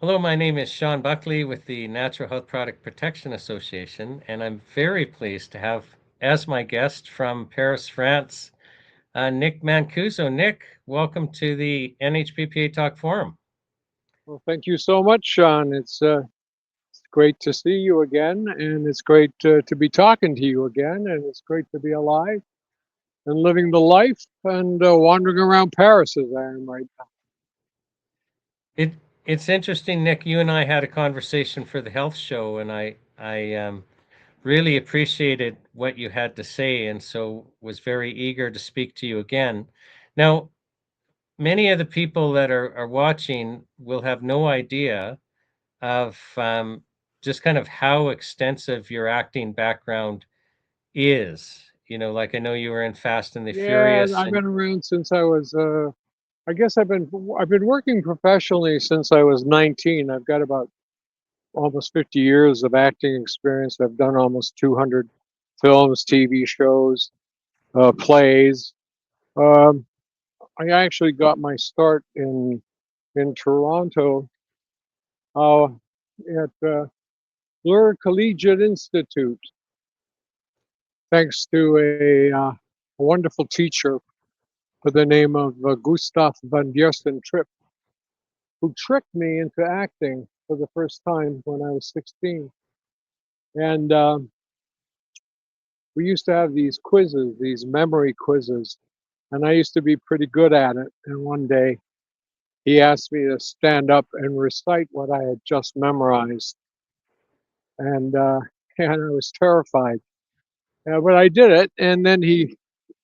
Hello, my name is Sean Buckley with the Natural Health Product Protection Association, and I'm very pleased to have as my guest from Paris, France, Nick Mancuso. Nick, welcome to the NHPPA Talk Forum. Well, thank you so much, Sean. It's great to see you again, and it's great to be talking to you again, and it's great to be alive and living the life and wandering around Paris as I am right now. It it's interesting, Nick. You and I had a conversation for the health show, and I really appreciated what you had to say, and so was very eager to speak to you again. Now, many of the people that are watching will have no idea of just kind of how extensive your acting background is. Like I know you were in Fast and the Yeah, Furious, I've and been around since I was. I guess I've been working professionally since I was 19. I've got about almost 50 years of acting experience. I've done almost 200 films, TV shows, plays. Um, I actually got my start in Toronto uh, at Bloor Collegiate Institute, thanks to a wonderful teacher by the name of Gustav van Biersen Tripp, who tricked me into acting for the first time when I was 16. And we used to have these quizzes, these memory quizzes, and I used to be pretty good at it. And one day he asked me to stand up and recite what I had just memorized. And, and I was terrified. But I did it, and then he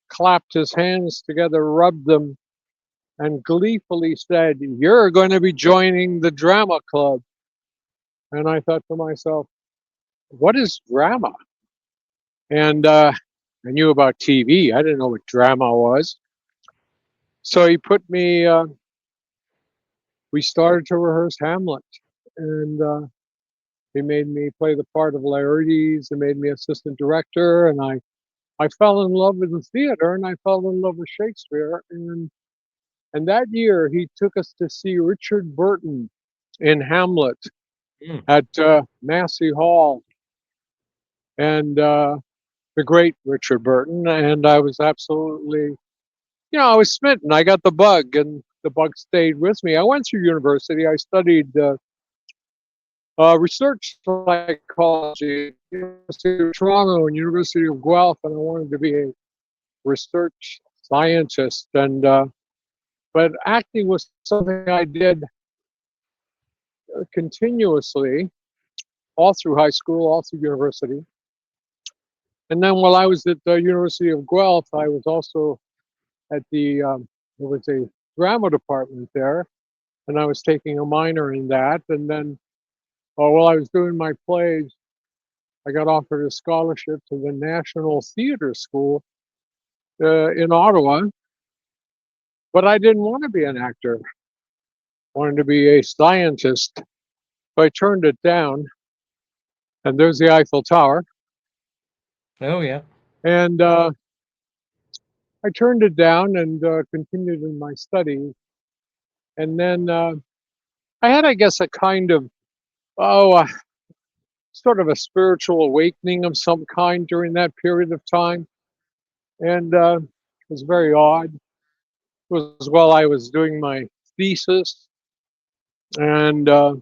clapped his hands together, rubbed them, and gleefully said, "You're going to be joining the drama club." And I thought to myself, what is drama? And I knew about TV. I didn't know what drama was. So he put me, we started to rehearse Hamlet. And he made me play the part of Laertes. He made me assistant director. And I fell in love with the theater and I fell in love with Shakespeare. And that year, he took us to see Richard Burton in Hamlet mm, at Massey Hall, and the great Richard Burton. And I was absolutely, I was smitten. I got the bug, and the bug stayed with me. I went through university. I studied research psychology at University of Toronto and University of Guelph, and I wanted to be a research scientist. And but acting was something I did continuously all through high school, all through university. And then while I was at the University of Guelph, I was also at there was a drama department there, and I was taking a minor in that. And then while I was doing my plays, I got offered a scholarship to the National Theatre School in Ottawa, but I didn't want to be an actor. I wanted to be a scientist. So I turned it down, and there's the Eiffel Tower. oh yeah, And I turned it down and continued in my studies. And then I had, I guess, a kind of, oh, sort of a spiritual awakening of some kind during that period of time. And it was very odd. It was while I was doing my thesis. And, uh,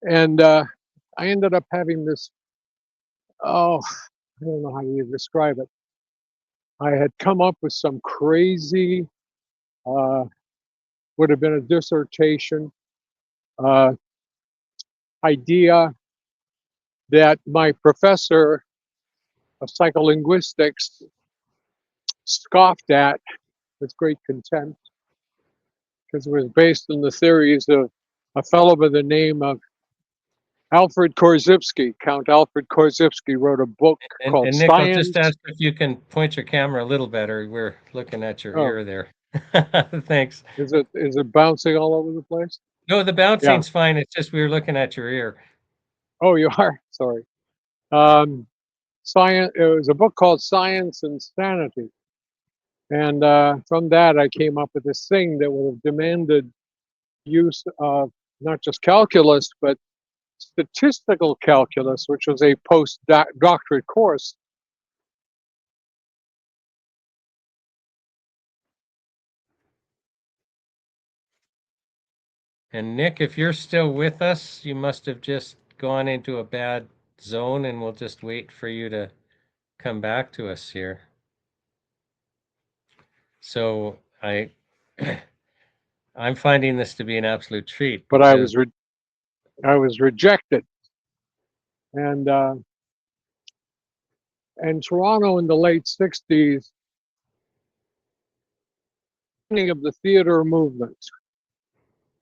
and I ended up having this, oh, I don't know how you describe it. I had come up with some crazy, uh, would have been a dissertation uh, idea that my professor of psycholinguistics scoffed at with great contempt because it was based on the theories of a fellow by the name of Alfred Korzybski. Count Alfred Korzybski wrote a book called and Nick, I'll just Science. ask if you can point your camera a little better. We're looking at your Oh, ear there. Thanks. is it bouncing all over the place? No, the Yeah. bouncing's fine. It's just we were looking at your ear. Oh, you are. Sorry. Um, Science. It was a book called Science and Sanity, and from that I came up with this thing that would have demanded use of not just calculus, but statistical calculus, which was a postdoctorate course. And Nick, if you're still with us, you must have just gone into a bad zone, and we'll just wait for you to come back to us here. So I'm finding this to be an absolute treat. But I was rejected, and Toronto in the late '60s, beginning of the theater movement,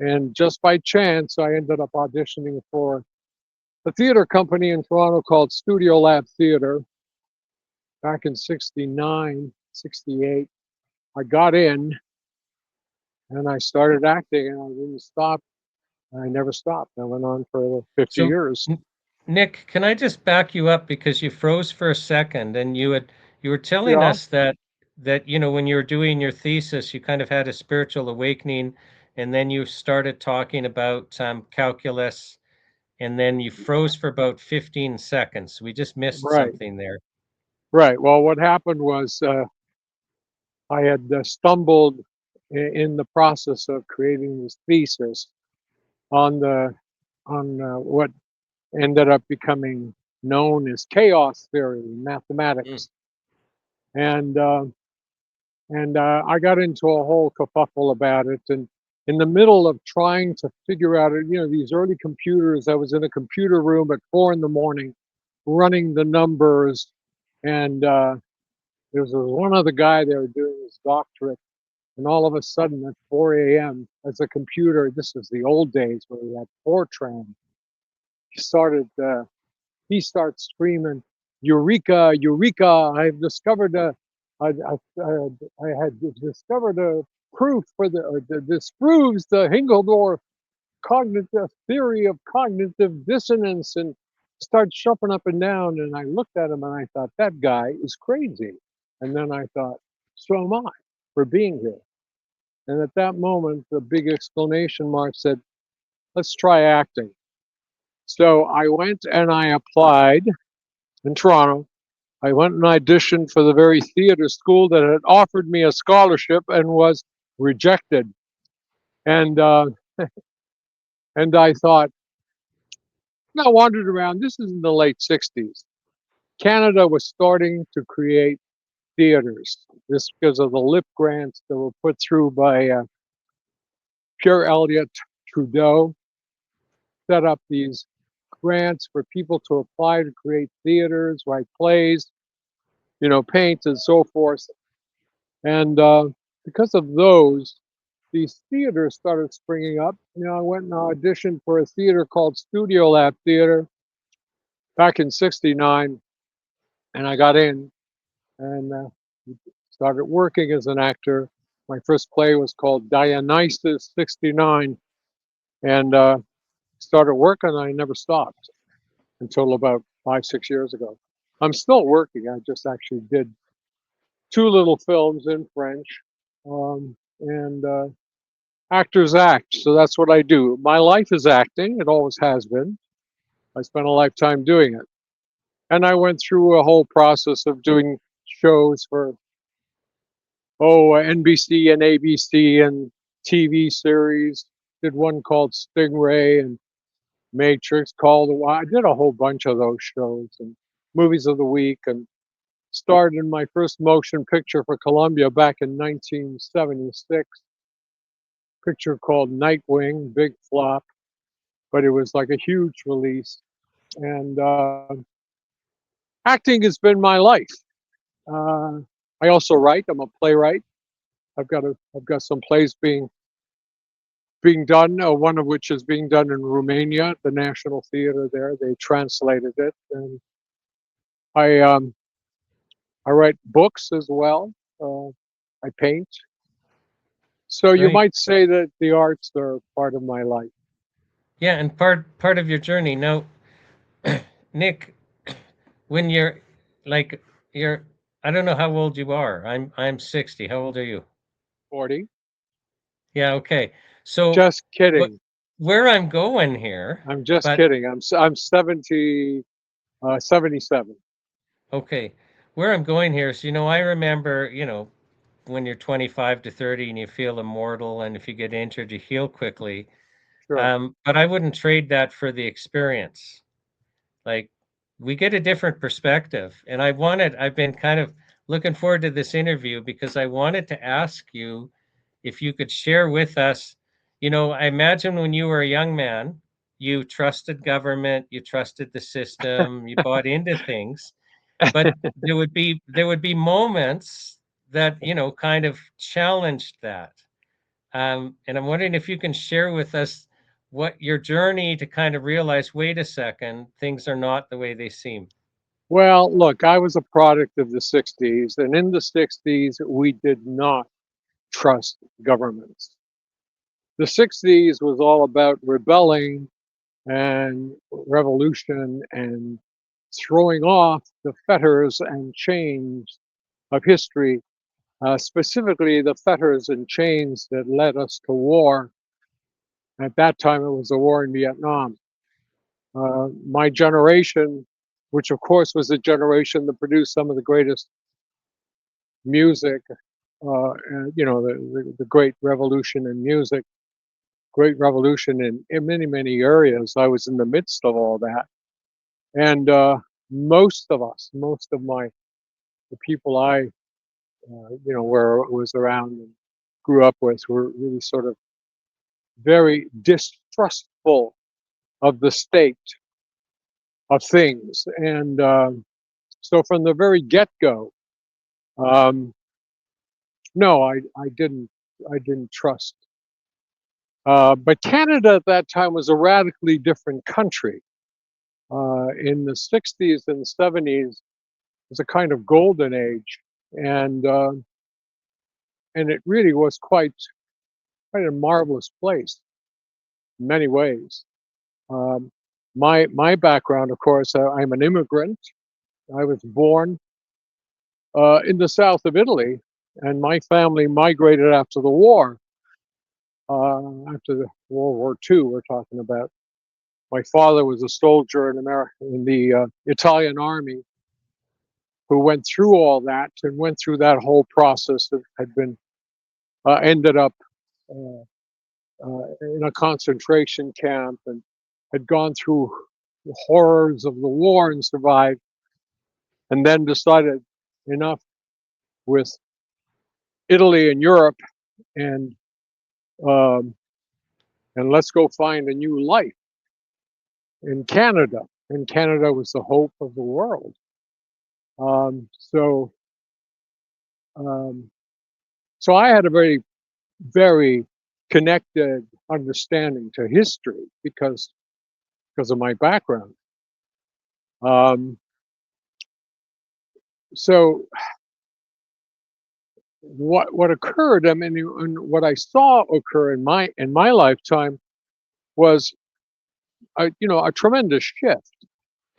and just by chance, I ended up auditioning for a theater company in Toronto called Studio Lab Theater back in '69, '68. I got in, and I started acting, and I didn't stop. I never stopped. I went on for 50 So, years. Nick, can I just back you up because you froze for a second, and you were telling Yeah, us that when you were doing your thesis, you kind of had a spiritual awakening, and then you started talking about calculus, and then you froze for about 15 seconds. We just missed right, something there. right. Well, what happened was I had stumbled in the process of creating this thesis on what ended up becoming known as chaos theory in Mm. mathematics, and I got into a whole kerfuffle about it. And in the middle of trying to figure out, these early computers, I was in a computer room at 4 in the morning, running the numbers, and there was one other guy there doing his doctorate. And all of a sudden, at 4 a.m., as a computer, this was the old days where we had Fortran. He started. He starts screaming, "Eureka! Eureka! I've discovered a. I had discovered a proof for this proves the Hingeldorf cognitive theory of cognitive dissonance," and starts jumping up and down. And I looked at him and I thought, that guy is crazy. And then I thought, so am I, for being here. And at that moment, the big exclamation mark said, let's try acting. So I went and I applied in Toronto. I went and auditioned for the very theater school that had offered me a scholarship and was rejected. And and I thought, I wandered around. This is in the late '60s. Canada was starting to create theaters. This because of the LIP grants that were put through by Pierre Elliott Trudeau, set up these grants for people to apply to create theaters, write plays, paint and so forth. And because of those, these theaters started springing up. I went and auditioned for a theater called Studio Lab Theater back in '69, and I got in and started working as an actor. My first play was called Dionysus '69, and started working. I never stopped until about 5, 6 years ago. I'm still working. I just actually did 2 little films in French, and actors act. So that's what I do. My life is acting. It always has been. I spent a lifetime doing it. And I went through a whole process of doing shows for, NBC and ABC and TV series. Did one called Stingray and Matrix, Call the Wild. I did a whole bunch of those shows and movies of the week, and starred in my first motion picture for Columbia back in 1976. Picture called Nightwing, big flop, but it was like a huge release. And acting has been my life. Uh, I also write. I'm a playwright. I've got some plays being done. One of which is being done in Romania, at the National Theater there. They translated it, and I um, I write books as well. I paint. So you Right. might say that the arts are part of my life. Yeah, and part of your journey. Now, Nick, when you're like you're I don't know how old you are. I'm 60. How old are you? 40. Yeah, okay. So Just what kidding. where I'm going here, I'm just but kidding. I'm 77. okay, where I'm going here is, I remember, when you're 25 to 30 and you feel immortal, and if you get injured, you heal quickly. Sure. But I wouldn't trade that for the experience. Like, we get a different perspective. And I've been kind of looking forward to this interview because I wanted to ask you if you could share with us, I imagine when you were a young man, you trusted government, you trusted the system, you bought into things, but there would be moments that, kind of challenged that. And I'm wondering if you can share with us what your journey to kind of realize, wait a second, things are not the way they seem. Well, look, I was a product of the 60s, and in the 60s, we did not trust governments. The 60s was all about rebelling and revolution and throwing off the fetters and chains of history, specifically the fetters and chains that led us to war. At that time, it was the war in Vietnam. My generation, which of course was the generation that produced some of the greatest music, and, the great revolution in music, great revolution in many, many areas. I was in the midst of all that. And most of us, most of the people I, was around and grew up with were really sort of very distrustful of the state of things. And so from the very get-go, um, no, I didn't trust. But Canada at that time was a radically different country. In the 60s and 70s, it was a kind of golden age, and it really was quite a marvelous place in many ways. Um, my background, of course, I'm an immigrant. I was born in the south of Italy, and my family migrated after the war. After the World War II, we're talking about. My father was a soldier in America in the Italian army, who went through all that and went through that whole process that had been ended up uh, in a concentration camp and had gone through the horrors of the war and survived, and then decided enough with Italy and Europe, and um, let's go find a new life in Canada. And Canada was the hope of the world. So um, so I had a very, very connected understanding to history because of my background. Um, so what occurred, I mean, and what I saw occur in my lifetime was a tremendous shift.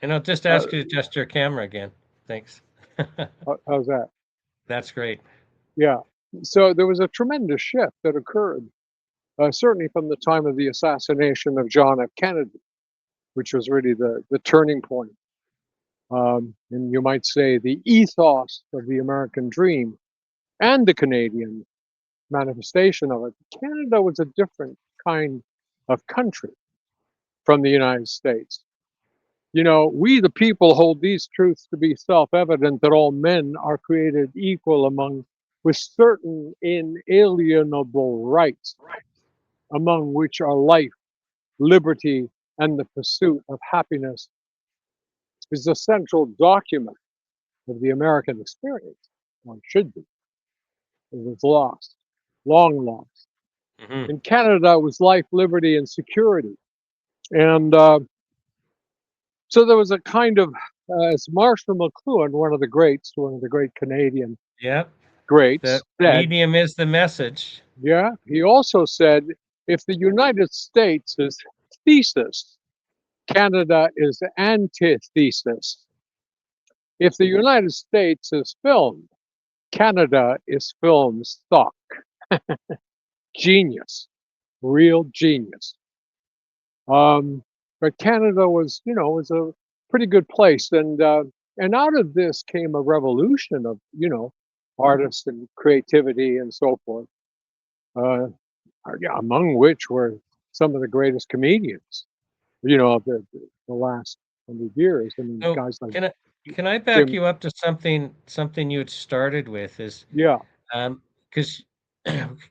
And I'll just Uh, ask you to adjust your camera again. Thanks. how's that? That's great. Yeah. So there was a tremendous shift that occurred, certainly from the time of the assassination of John F. Kennedy, which was really the turning point. And you might say the ethos of the American dream and the Canadian manifestation of it. Canada was a different kind of country from the United States. We the people hold these truths to be self-evident, that all men are created equal among with certain inalienable rights, among which are life, liberty, and the pursuit of happiness, is the central document of the American experience. One should be. It was lost, long lost. Hmm. In Canada, it was life, liberty, and security. And so there was a kind of, as Marshall McLuhan, one of the greats, one of the great Canadian Yep. The greats, said, medium is the message. yeah, he also said, if the United States is thesis, Canada is antithesis. If the United States is film, Canada is film stock. Genius, real genius. But Canada was, was a pretty good place, and out of this came a revolution of, artists and creativity and so forth. Uh, yeah, among which were some of the greatest comedians, of the last 100 years. I mean, So guys like can I back Jim. you up to something you had started with is Yeah, because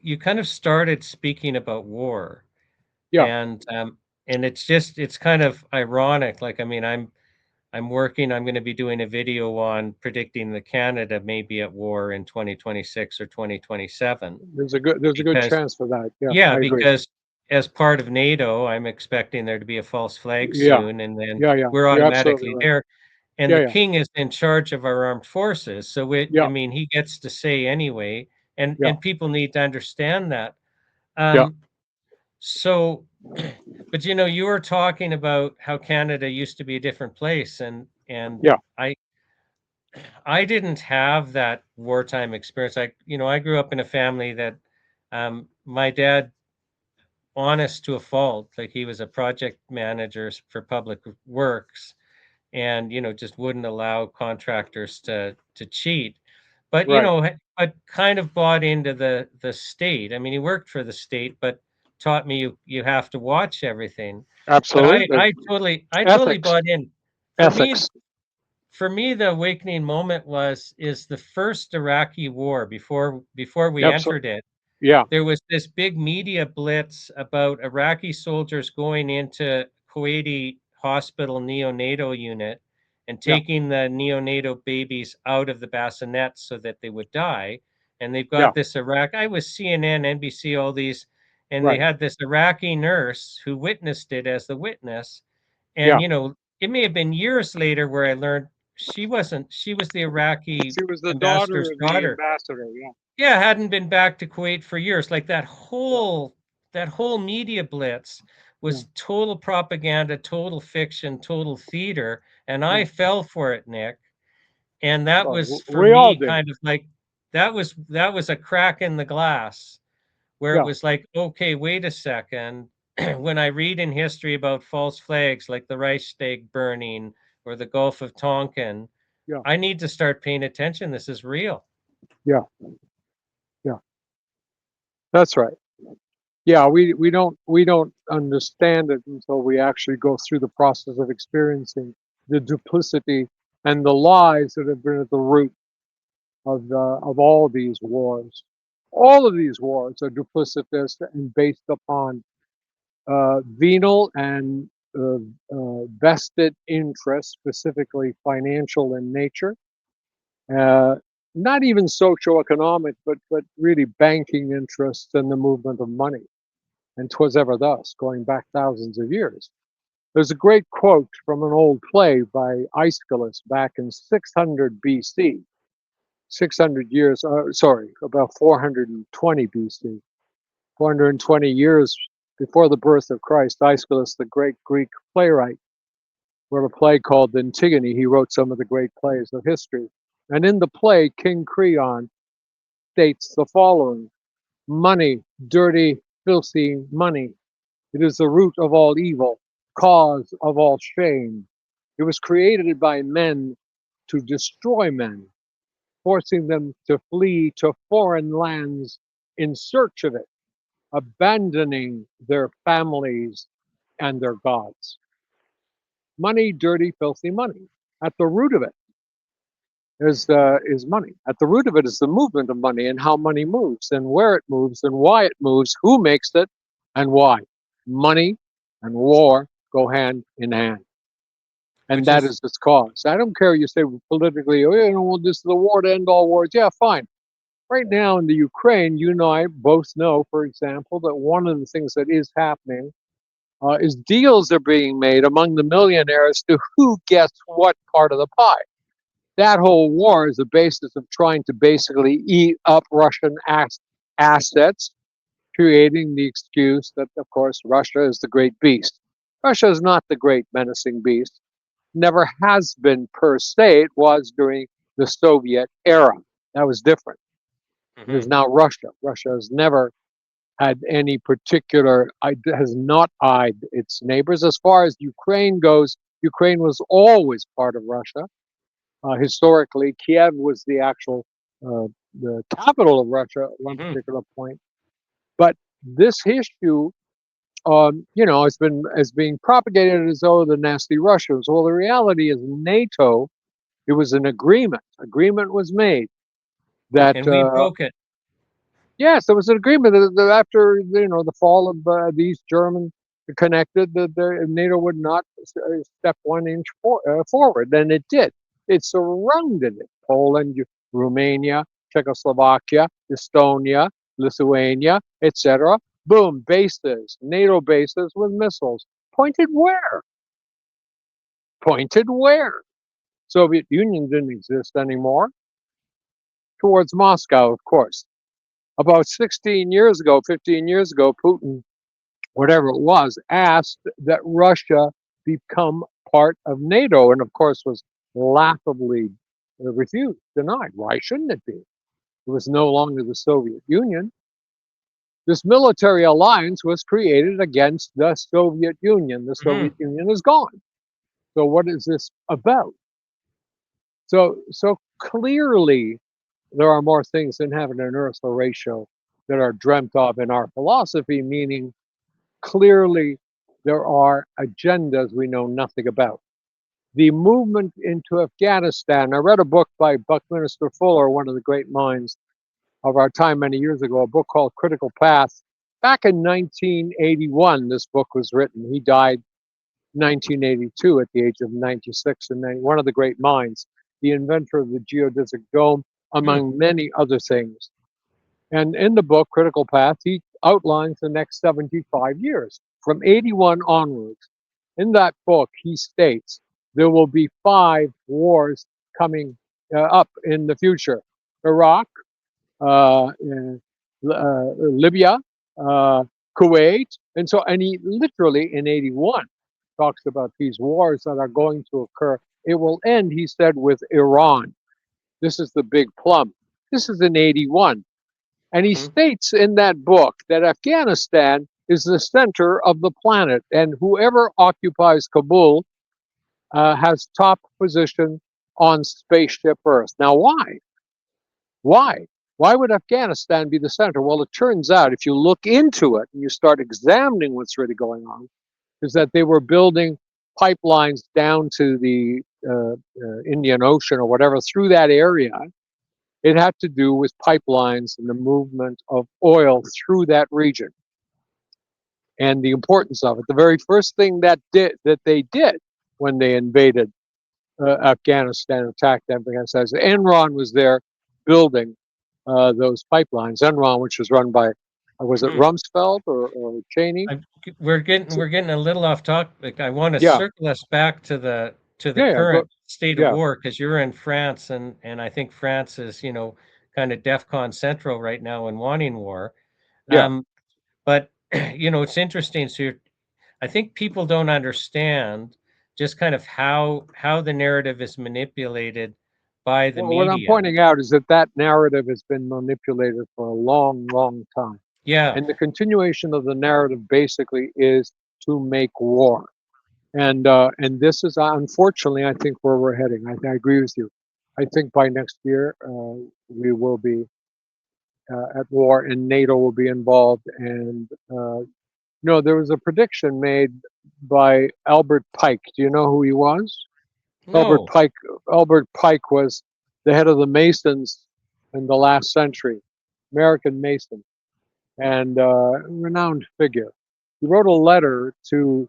you kind of started speaking about war yeah. and it's kind of ironic. Like, I mean, I'm going to be doing a video on predicting that Canada may be at war in 2026 or 2027 There's a good because chance for that. Yeah, yeah, I agree. because as part of NATO, I'm expecting there to be a false flag Yeah, soon, and then yeah, yeah. we're You're absolutely automatically right. there. And Yeah, the yeah, king is in charge of our armed forces, so I yeah, mean, he gets to say anyway, yeah, and people need to understand that. yeah, Um, so, but you were talking about how Canada used to be a different place, and yeah. I I didn't have that wartime experience. I grew up in a family that my dad, honest to a fault, like he was a project manager for public works, and just wouldn't allow contractors to cheat, but Right. but kind of bought into the state. I mean, he worked for the state, but taught me you have to watch everything. But Absolutely. I totally Ethics. bought in. For me, Ethics. the awakening moment is the first Iraqi war before we Absolutely. entered it. Yeah, There was this big media blitz about Iraqi soldiers going into Kuwaiti hospital neonatal unit and yeah, taking the neonatal babies out of the bassinets so that they would die. And they've yeah. got this I was CNN, NBC, all these, and they Right. had this Iraqi nurse who witnessed it as the witness. And Yeah. it may have been years later where I learned she was the Iraqi She was the daughter ambassador's of the daughter. ambassador. Yeah, Yeah, hadn't been back to Kuwait for years. Like yeah, that whole media blitz yeah, was total propaganda, total fiction, total theater, and yeah. I fell for it, Nick. And that Well, was for we all me did. kind of like that was a crack in the glass where it Yeah, was like, okay, wait a second. When I read in history about false flags like the Reichstag burning or the Gulf of Tonkin, yeah, I need to start paying attention. This is real. yeah, yeah. That's right. Yeah, we don't understand it until we actually go through the process of experiencing the duplicity and the lies that have been at the root of all these wars. All of these wars are duplicitous and based upon venal and vested interests, specifically financial in nature. Uh, Not even socioeconomic, but really banking interests and the movement of money. And 'twas ever thus, going back thousands of years. There's a great quote from an old play by Aeschylus back in 600 BC, 600 years, sorry, about 420 BC, 420 years before the birth of Christ. Aeschylus, the great Greek playwright, wrote a play called Antigone. He wrote some of the great plays of history. And in the play, King Creon states the following: money, dirty, filthy money. It is the root of all evil, cause of all shame. It was created by men to destroy men, forcing them to flee to foreign lands in search of it, abandoning their families and their gods. Money, dirty, filthy money. At the root of it is money. At the root of it is the movement of money and how money moves and where it moves and why it moves, who makes it and why. Money and war go hand in hand. And Which that is is its cause. I don't care you say politically, oh, well, this is the war to end all wars. Yeah, fine. Right now in the Ukraine, you and I both know, for example, that one of the things that is happening is deals are being made among the millionaires to who gets what part of the pie. That whole war is the basis of trying to basically eat up Russian assets, creating the excuse that, of course, Russia is the great beast. Russia is not the great menacing beast. Never has been per se. It was during the Soviet era. That was different. It is mhm. now Russia. Russia has never had any particular, has not eyed its neighbors. As far as Ukraine goes, Ukraine was always part of Russia. Historically, Kiev was the actual uh, the capital of Russia at one Hmm. particular point. But this issue, has being propagated as though the nasty Russians. Well, the reality is NATO. It was an agreement. Agreement was made that And we broke it. yes, there was an agreement that after the fall of the East German connected, that NATO would not step 1 inch forward, and it did. It surrounded it. Poland, Romania, Czechoslovakia, Estonia, Lithuania, etc. Boom, bases, NATO bases with missiles. Pointed where? Pointed where? Soviet Union didn't exist anymore. Towards Moscow, of course. About 16 years ago, 15 years ago, Putin, whatever it was, asked that Russia become part of NATO, and of course was laughably refused, denied. Why shouldn't it be? It was no longer the Soviet Union. This military alliance was created against the Soviet Union. The Hmm. Soviet Union is gone. So what is this about? So clearly there are more things in heaven and earth, Horatio, that are dreamt of in our philosophy, meaning clearly there are agendas we know nothing about. The movement into Afghanistan, I read a book by Buckminster Fuller, one of the great minds of our time many years ago, a book called Critical Path. Back in 1981, this book was written. He died 1982 at the age of 96, and one of the great minds, the inventor of the geodesic dome, Hmm. among many other things. And in the book, Critical Path, he outlines the next 75 years from 81 onwards. In that book, he states there will be 5 wars coming up in the future: Iraq, Libya, Kuwait. And he literally in 81 talks about these wars that are going to occur. It will end, he said, with Iran. This is the big plum. This is in 81. And he Hmm. states in that book that Afghanistan is the center of the planet, and whoever occupies Kabul has top position on spaceship Earth. Now, why? Why? Why would Afghanistan be the center? Well, it turns out if you look into it and you start examining what's really going on, is that they were building pipelines down to the Indian Ocean or whatever through that area. It had to do with pipelines and the movement of oil through that region and the importance of it. The very first thing that they did when they invaded Afghanistan, attacked Afghanistan, Enron was there building those pipelines. Enron, which was run by was it Hmm. Rumsfeld or Cheney? I, we're getting So, we're getting a little off topic. I want to yeah, circle us back to the yeah, go, current state of yeah, war because you're in France and I think France is kind of DEFCON central right now in wanting war. yeah. Um, but it's interesting. So I think people don't understand just kind of how the narrative is manipulated by the Well, what I'm media. pointing out is that that narrative has been manipulated for a long, long time. Yeah. And the continuation of the narrative basically is to make war. And this is unfortunately, I think, where we're heading. I agree with you. I think by next year we will be at war, and NATO will be involved. And there was a prediction made by Albert Pike. Do you know who he was? Albert No. Pike. Albert Pike was the head of the Masons in the last century, American Mason, and renowned figure. He wrote a letter to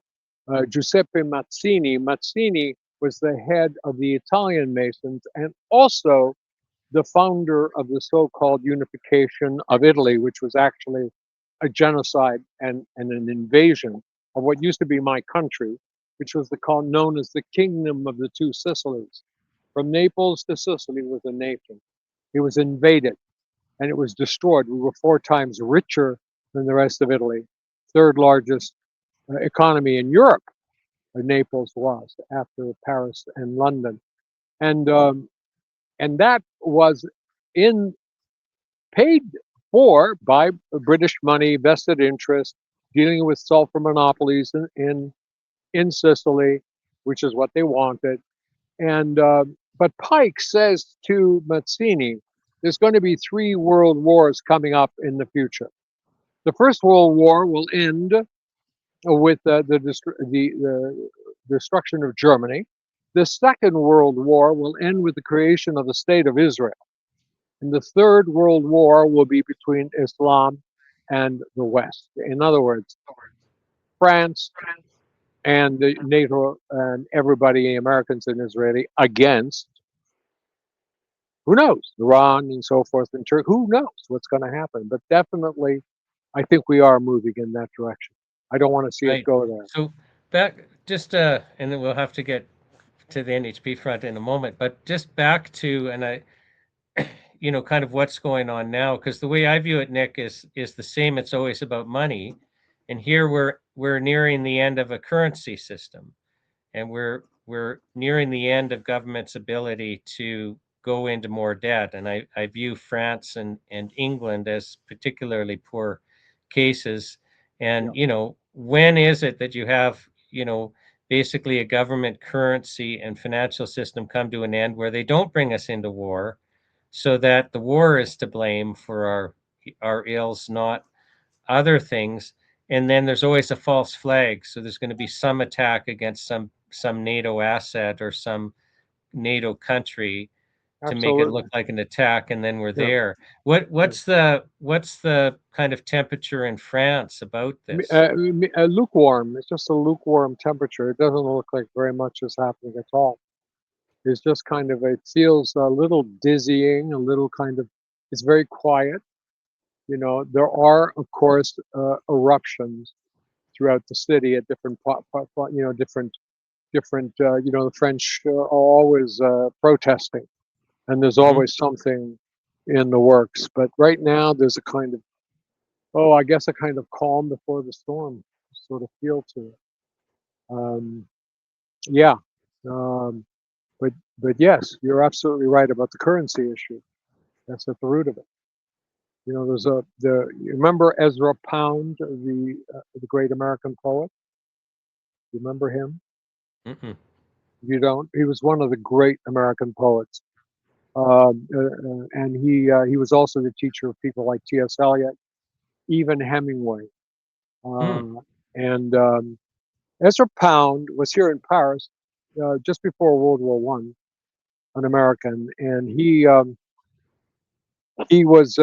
Giuseppe Mazzini. Mazzini was the head of the Italian Masons and also the founder of the so-called unification of Italy, which was actually a genocide and an invasion of what used to be my country, which was known as the Kingdom of the Two Sicilies. From Naples to Sicily was a nation. It was invaded and it was destroyed. We were 4 times richer than the rest of Italy, third largest economy in Europe. Naples was after Paris and London, and and that was in paid. or by British money, vested interest, dealing with sulfur monopolies in Sicily, which is what they wanted. And but Pike says to Mazzini, there's going to be three world wars coming up in the future. The First World War will end with the destruction of Germany. The Second World War will end with the creation of the State of Israel. And the Third World War will be between Islam and the West. In other words, France and the NATO and everybody, Americans and Israeli, against, who knows, Iran and so forth, and Turkey. Who knows what's going to happen? But definitely, I think we are moving in that direction. I don't want to see it Right. go there. So back just and then we'll have to get to the NHP front in a moment, but just back to and I kind of what's going on now, because the way I view it, Nick, is the same. It's always about money. And here we're nearing the end of a currency system, and we're nearing the end of government's ability to go into more debt. And I view France and England as particularly poor cases. Yeah, And, when is it that you have, basically a government currency and financial system come to an end where they don't bring us into war, so that the war is to blame for our ills, not other things. And then there's always a false flag. So there's going to be some attack against some NATO asset or some NATO country to make it look absolutely. like an attack, and then we're Yeah. there. Yeah. What's the kind of temperature in France about this? Lukewarm. It's just a lukewarm temperature. It doesn't look like very much is happening at all. It's just kind of, it feels a little dizzying, a little kind of, it's very quiet. There are, of course, eruptions throughout the city at different, different, the French are always protesting, and there's Hmm. always something in the works. But right now, there's a kind of, I guess, a kind of calm before the storm sort of feel to it. Um, yeah. Um, but yes, you're absolutely right about the currency issue. That's at the root of it. There's you remember Ezra Pound, the great American poet. You remember him? Mm-mm. You don't? He was one of the great American poets, and he was also the teacher of people like T.S. Eliot, even Hemingway, Mm. uh, and Ezra Pound was here in Paris just before World War One, an American, and he was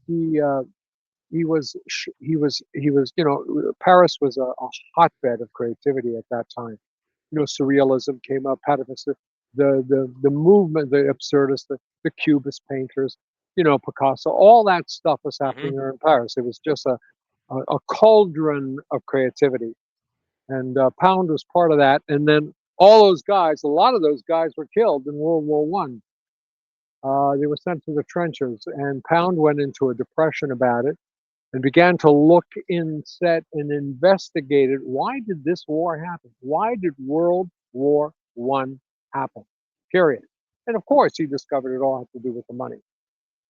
he he was Paris was a hotbed of creativity at that time. Surrealism came up, the movement, the absurdists, the cubist painters, Picasso, all that stuff was Hmm. happening there in Paris. It was just a cauldron of creativity, and Pound was part of that. And then all those guys, a lot of those guys were killed in World War One. They were sent to the trenches, and Pound went into a depression about it and began to look inset and investigated, why did this war happen? Why did World War One happen? Period. And of course, he discovered it all had to do with the money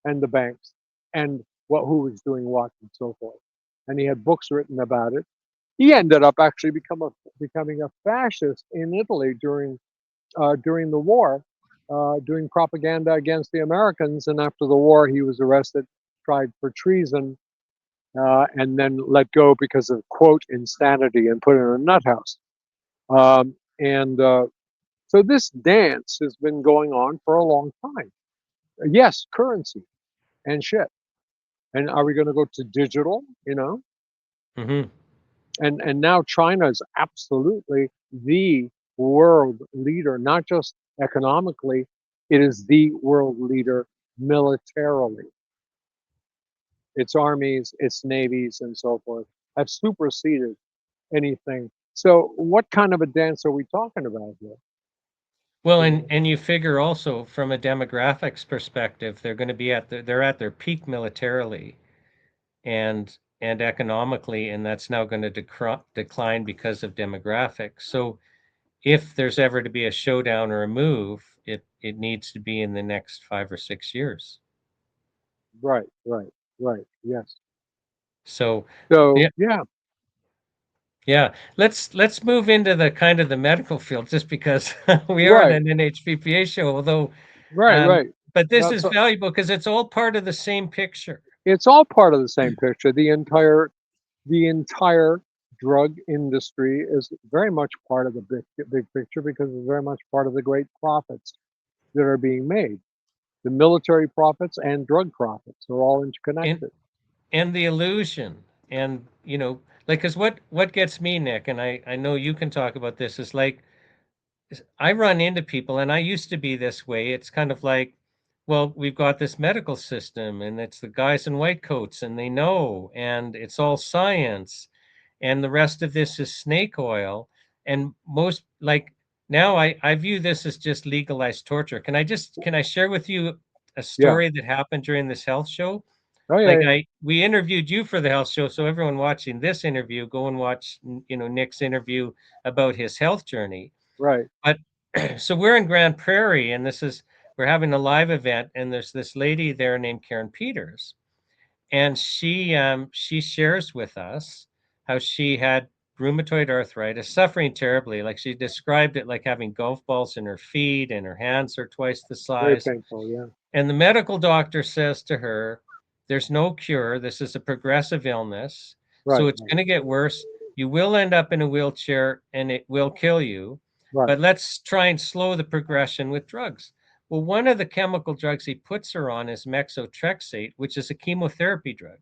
and the banks and who was doing what and so forth. And he had books written about it. He ended up actually becoming a fascist in Italy during the war, doing propaganda against the Americans. And after the war, he was arrested, tried for treason, and then let go because of, quote, insanity, and put in a nut house. And so this dance has been going on for a long time. Yes, currency and shit. And are we going to go to digital? Hmm. And now China is absolutely the world leader, not just economically. It is the world leader militarily. Its armies, its navies, and so forth have superseded anything. So, what kind of a dance are we talking about here? Well, You and know, and you figure also from a demographics perspective, they're going to be they're at their peak militarily and economically, and that's now going to decline because of demographics. So if there's ever to be a showdown or a move, it needs to be in the next 5 or 6 years. right, right, right. Yes. So, So yeah, yeah, yeah. Let's move into the kind of the medical field, just because we are in right, an NHPPA show. Although, right, um, right. but this That's is valuable because it's all part of the same picture. it's all part of the same picture. The entire drug industry is very much part of the big picture because it's very much part of the great profits that are being made. The military profits and drug profits are all And interconnected. and the illusion, and like, because what gets me, Nick, and I know you can talk about this, is like, I run into people, and I used to be this way. It's kind of like, well, we've got this medical system, and it's the guys in white coats, and they know, and it's all science, and the rest of this is snake oil. And most, like, now I view this as just legalized torture. Can I share with you a Yeah. story that happened during this health show? Oh yeah, Like, yeah. we interviewed you for the health show, so everyone watching this interview, go and watch, Nick's interview about his health journey. Right. But so we're in Grand Prairie, and we're having a live event, and there's this lady there named Karen Peters, and she shares with us how she had rheumatoid arthritis, suffering terribly. Like, she described it like having golf balls in her feet, and her hands are twice the Very size. painful. Yeah. And the medical doctor says to her, there's no cure. This is a progressive illness. So Right. it's Right. going to get worse. You will end up in a wheelchair, and it will kill you. Right. But let's try and slow the progression with drugs. Well, one of the chemical drugs he puts her on is methotrexate, which is a chemotherapy drug.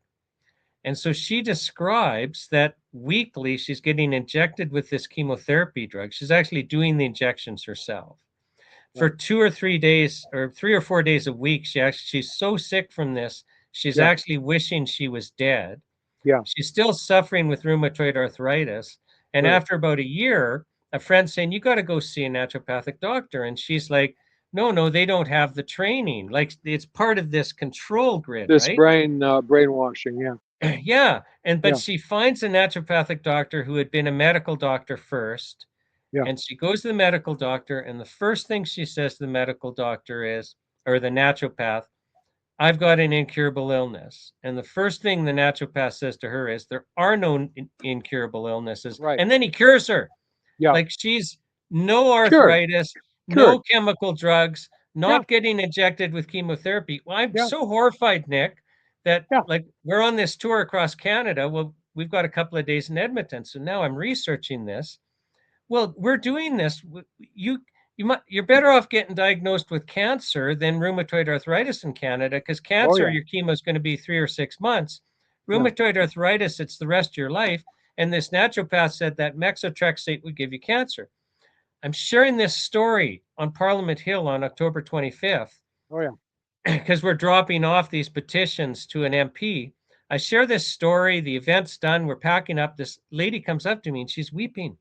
And so she describes that weekly she's getting injected with this chemotherapy drug. She's actually doing the injections herself for Right. 2 or 3 days, or 3 or 4 days a week. She's so sick from this, she's Yeah. actually wishing she was dead. Yeah. She's still suffering with rheumatoid arthritis. And Right. after about a year, a friend saying, you got to go see a naturopathic doctor. And she's like, no, no, they don't have the training. Like, it's part of this control grid, This right? brainwashing. Yeah. Yeah. But Yeah. she finds a naturopathic doctor who had been a medical doctor first. Yeah. And she goes to the medical doctor, and the first thing she says to the medical doctor is, or the naturopath, I've got an incurable illness. And the first thing the naturopath says to her is, there are no incurable illnesses. Right. And then he cures her. Yeah. Like, she's no Cured. arthritis, no Cured. chemical drugs, Yeah. not getting injected with chemotherapy. Well, I'm Yeah. so horrified, Nick, that, Yeah. like, we're on this tour across Canada. Well, we've got a couple of days in Edmonton. So now I'm researching this. Well, we're doing this. You're better off getting diagnosed with cancer than rheumatoid arthritis in Canada, because Oh cancer, yeah. your chemo is going to be 3 or 6 months. Yeah. Rheumatoid arthritis, it's the rest of your life. And this naturopath said that methotrexate would give you cancer. I'm sharing this story on Parliament Hill on October 25th Oh yeah. because we're dropping off these petitions to an MP. I share this story. The event's done. We're packing up. This lady comes up to me and she's weeping.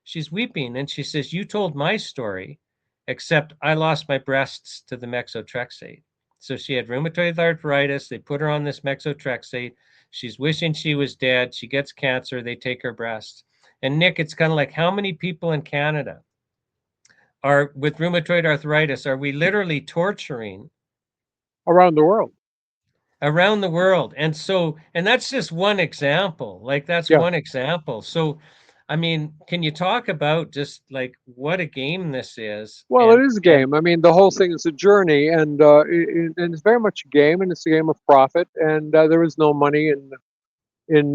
She's weeping, and she says, you told my story, except I lost my breasts to the methotrexate. So she had rheumatoid arthritis. They put her on this methotrexate. She's wishing she was dead. She gets cancer. They take her breasts. And Nick, it's kind of like, how many people in Canada are with rheumatoid arthritis? Are we literally torturing Around the world. around the world? And that's just one example. Like, that's Yeah. one example. So, I mean, can you talk about just like what a game this is? Well, it And is a game. I mean, the whole thing is a journey, and it's very much a game, and it's a game of profit. And there is no money in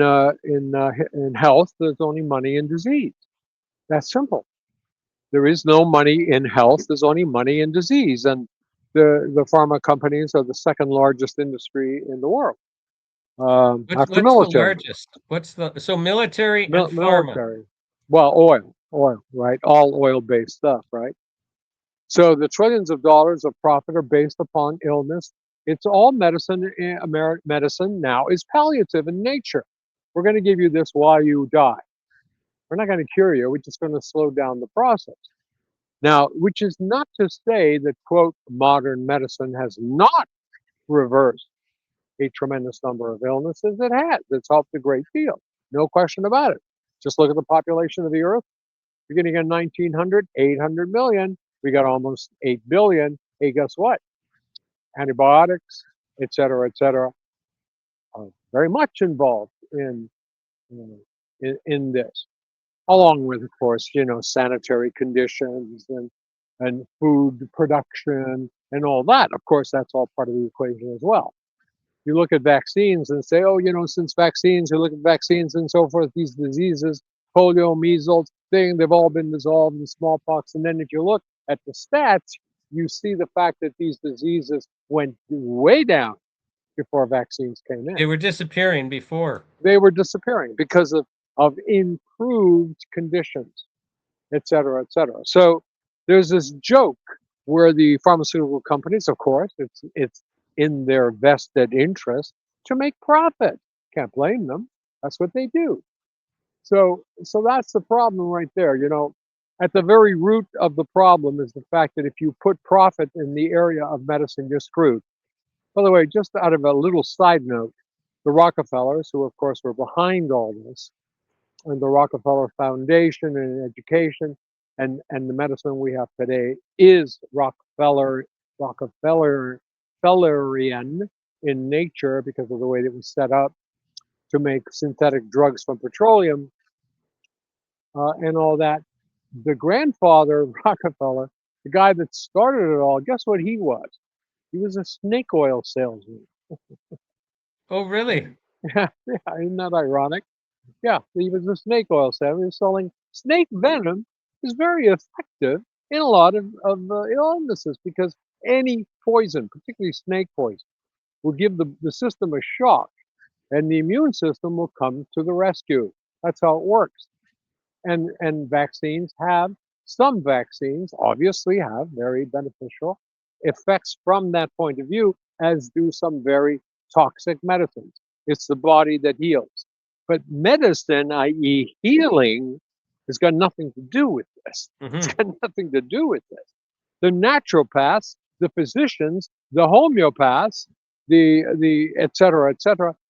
health. There's only money in disease. That's simple. There is no money in health. There's only money in disease, and the pharma companies are the second largest industry in the world, after what's the military. largest? So military and pharma? Military. Well, oil, right? All oil-based stuff, right? So the trillions of dollars of profit are based upon illness. It's all medicine. Medicine now is palliative in nature. We're going to give you this while you die. We're not going to cure you. We're just going to slow down the process. Now, which is not to say that, quote, modern medicine has not reversed a tremendous number of illnesses. It has. It's helped a great deal. No question about it. Just look at the population of the earth. Beginning in 1900, 800 million. We got almost 8 billion. Hey, guess what? Antibiotics, et cetera, et cetera. very much involved in this, along with, of course, sanitary conditions and food production and all that. Of course, that's all part of the equation as well. You look at vaccines and say, oh, since vaccines, you look at vaccines and so forth, these diseases, polio, measles, they've all been dissolved in smallpox. And then if you look at the stats, you see the fact that these diseases went way down before vaccines came in. They were disappearing before. They were disappearing because of improved conditions, et cetera, et cetera. So there's this joke where the pharmaceutical companies, of course, it's in their vested interest to make profit. Can't blame them. That's what they do. So that's the problem right there. At the very root of the problem is the fact that if you put profit in the area of medicine, you're screwed. By the way, just out of a little side note, the Rockefellers, who of course were behind all this, and the Rockefeller Foundation and education and the medicine we have today is Rockefellerian in nature because of the way that it was set up to make synthetic drugs from petroleum and all that. The grandfather of Rockefeller, the guy that started it all, guess what he was? He was a snake oil salesman. Oh, really? Yeah, isn't that ironic? Yeah, he was a snake oil salesman. He was selling snake venom. Is very effective in a lot of illnesses because any poison, particularly snake poison, will give the system a shock and the immune system will come to the rescue. That's how it works. And vaccines some vaccines obviously have very beneficial effects from that point of view, as do some very toxic medicines. It's the body that heals. But medicine, i.e. healing, has got nothing to do with this. It's got nothing to do with this. The naturopaths, the physicians, the homeopaths, the et cetera,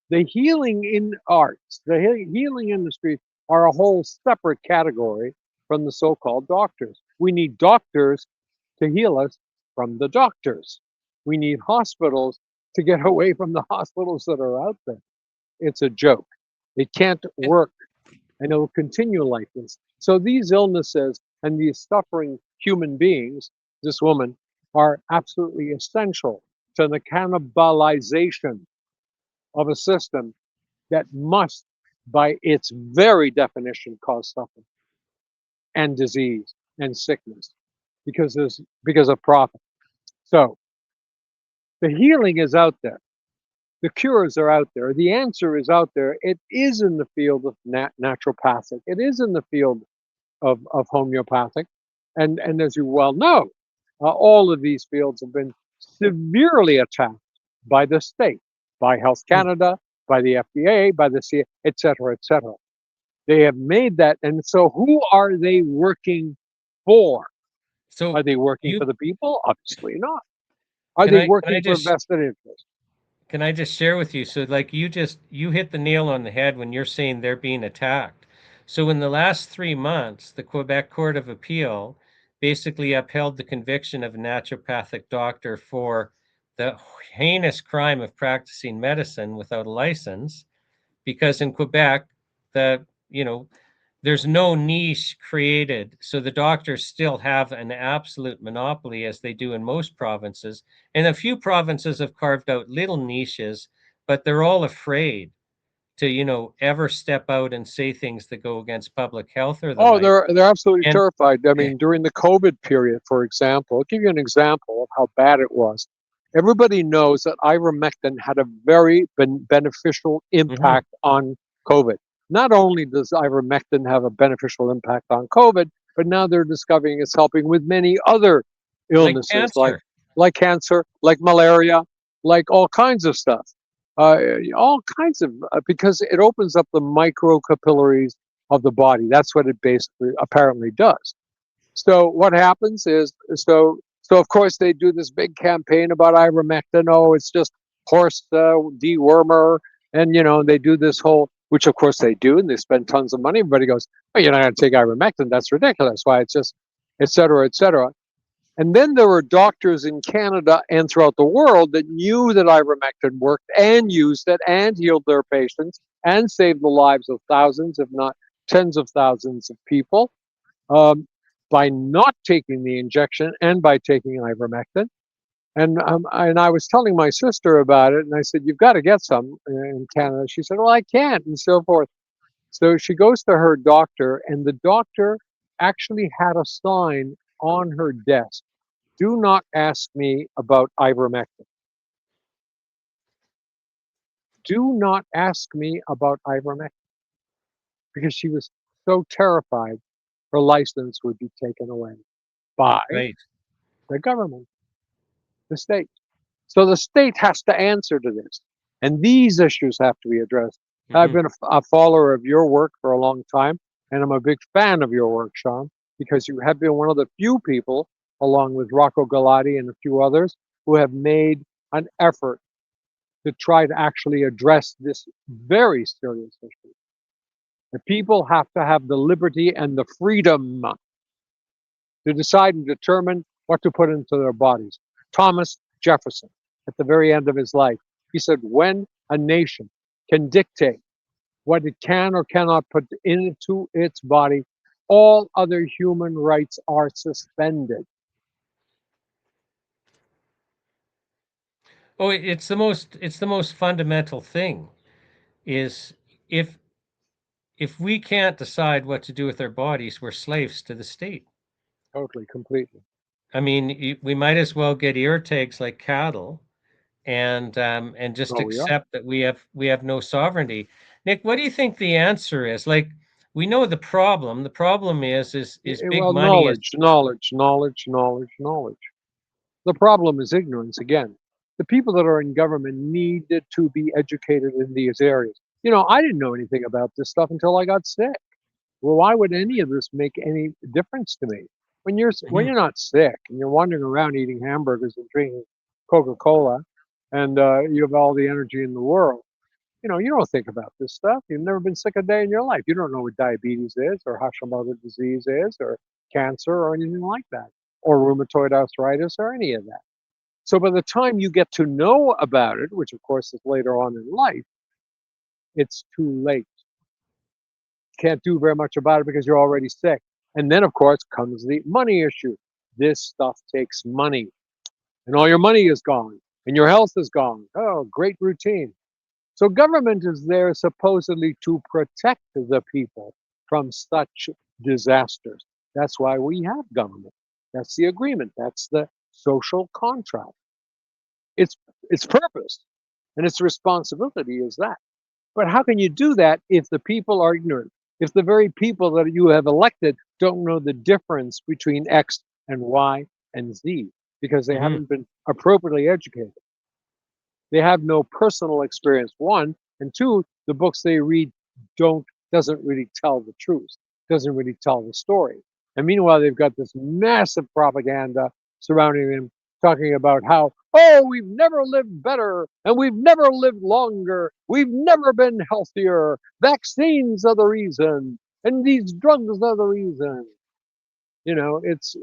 the healing in arts, the healing industry are a whole separate category from the so-called doctors. We need doctors to heal us from the doctors. We need hospitals to get away from the hospitals that are out there. It's a joke. It can't work, and it will continue like this. So these illnesses and these suffering human beings, this woman, are absolutely essential to the cannibalization of a system that must, by its very definition, cause suffering and disease and sickness because of profit. So the healing is out there. The cures are out there. The answer is out there. It is in the field of naturopathic. It is in the field of homeopathic. And as you well know, all of these fields have been severely attacked by the state, by Health Canada, by the FDA, by the CA, et cetera, et cetera. They have made that. And so who are they working for? So Are they working you for the people? Obviously not. Are can they I can I working for just vested interests? can I just share with you? So like you hit the nail on the head when you're saying they're being attacked. So in the last 3 months, the Quebec Court of Appeal basically upheld the conviction of a naturopathic doctor for the heinous crime of practicing medicine without a license, because in Quebec, the you know there's no niche created. So the doctors still have an absolute monopoly, as they do in most provinces. And a few provinces have carved out little niches, but they're all afraid to, ever step out and say things that go against public health or the Oh, like. they're absolutely And terrified. I mean, during the COVID period, for example, I'll give you an example of how bad it was. Everybody knows that ivermectin had a very beneficial mhm, impact on COVID. Not only does ivermectin have a beneficial impact on COVID, but now they're discovering it's helping with many other like illnesses cancer. like cancer, like malaria, like all kinds of stuff. All kinds of because it opens up the microcapillaries of the body. That's what it basically apparently does. So what happens is so of course they do this big campaign about ivermectin. Oh, it's just horse dewormer, and they do this whole, which of course they do, and they spend tons of money. Everybody goes, oh, you're not going to take ivermectin? That's ridiculous. Why? It's just, et cetera, et cetera. And then there were doctors in Canada and throughout the world that knew that ivermectin worked and used it and healed their patients and saved the lives of thousands, if not tens of thousands of people, um, by not taking the injection and by taking ivermectin. And I was telling my sister about it, and I said, "You've got to get some in Canada." She said, "Well, I can't," and so forth. So she goes to her doctor, and the doctor actually had a sign on her desk: "Do not ask me about ivermectin. Do not ask me about ivermectin," because she was so terrified her license would be taken away by Right. the government, the state. So the state has to answer to this, and these issues have to be addressed. I've Hmm. been a follower of your work for a long time, and I'm a big fan of your work, Sean, because you have been one of the few people, along with Rocco Galati and a few others, who have made an effort to try to actually address this very serious issue. The people have to have the liberty and the freedom to decide and determine what to put into their bodies. Thomas Jefferson, at the very end of his life, he said, when a nation can dictate what it can or cannot put into its body, all other human rights are suspended. Oh, it's the most fundamental thing is if if we can't decide what to do with our bodies, we're slaves to the state. Totally, completely. I mean, we might as well get ear tags like cattle and just Oh, we are. accept that we have no sovereignty. Nick, what do you think the answer is? Like, we know the problem. The problem is big Well, money is. knowledge. The problem is ignorance again. The people that are in government needed to be educated in these areas. I didn't know anything about this stuff until I got sick. Well, why would any of this make any difference to me? When Mhm. you're not sick and you're wandering around eating hamburgers and drinking Coca-Cola, and you have all the energy in the world, you don't think about this stuff. You've never been sick a day in your life. You don't know what diabetes is, or Hashimoto disease is, or cancer, or anything like that, or rheumatoid arthritis, or any of that. So by the time you get to know about it, which of course is later on in life, it's too late. Can't do very much about it because you're already sick. And then, of course, comes the money issue. This stuff takes money, and all your money is gone, and your health is gone. Oh, great routine. So, government is there supposedly to protect the people from such disasters. That's why we have government. That's the agreement. That's the social contract. Its its purpose and its responsibility is that. But how can you do that if the people are ignorant? If the very people that you have elected don't know the difference between X and Y and Z because they Mhm. haven't been appropriately educated? They have no personal experience, one, and two, the books they read don't doesn't really tell the truth, doesn't really tell the story. And meanwhile, they've got this massive propaganda surrounding them, talking about how, oh, we've never lived better and we've never lived longer, we've never been healthier, vaccines are the reason, and these drugs are the reason. It's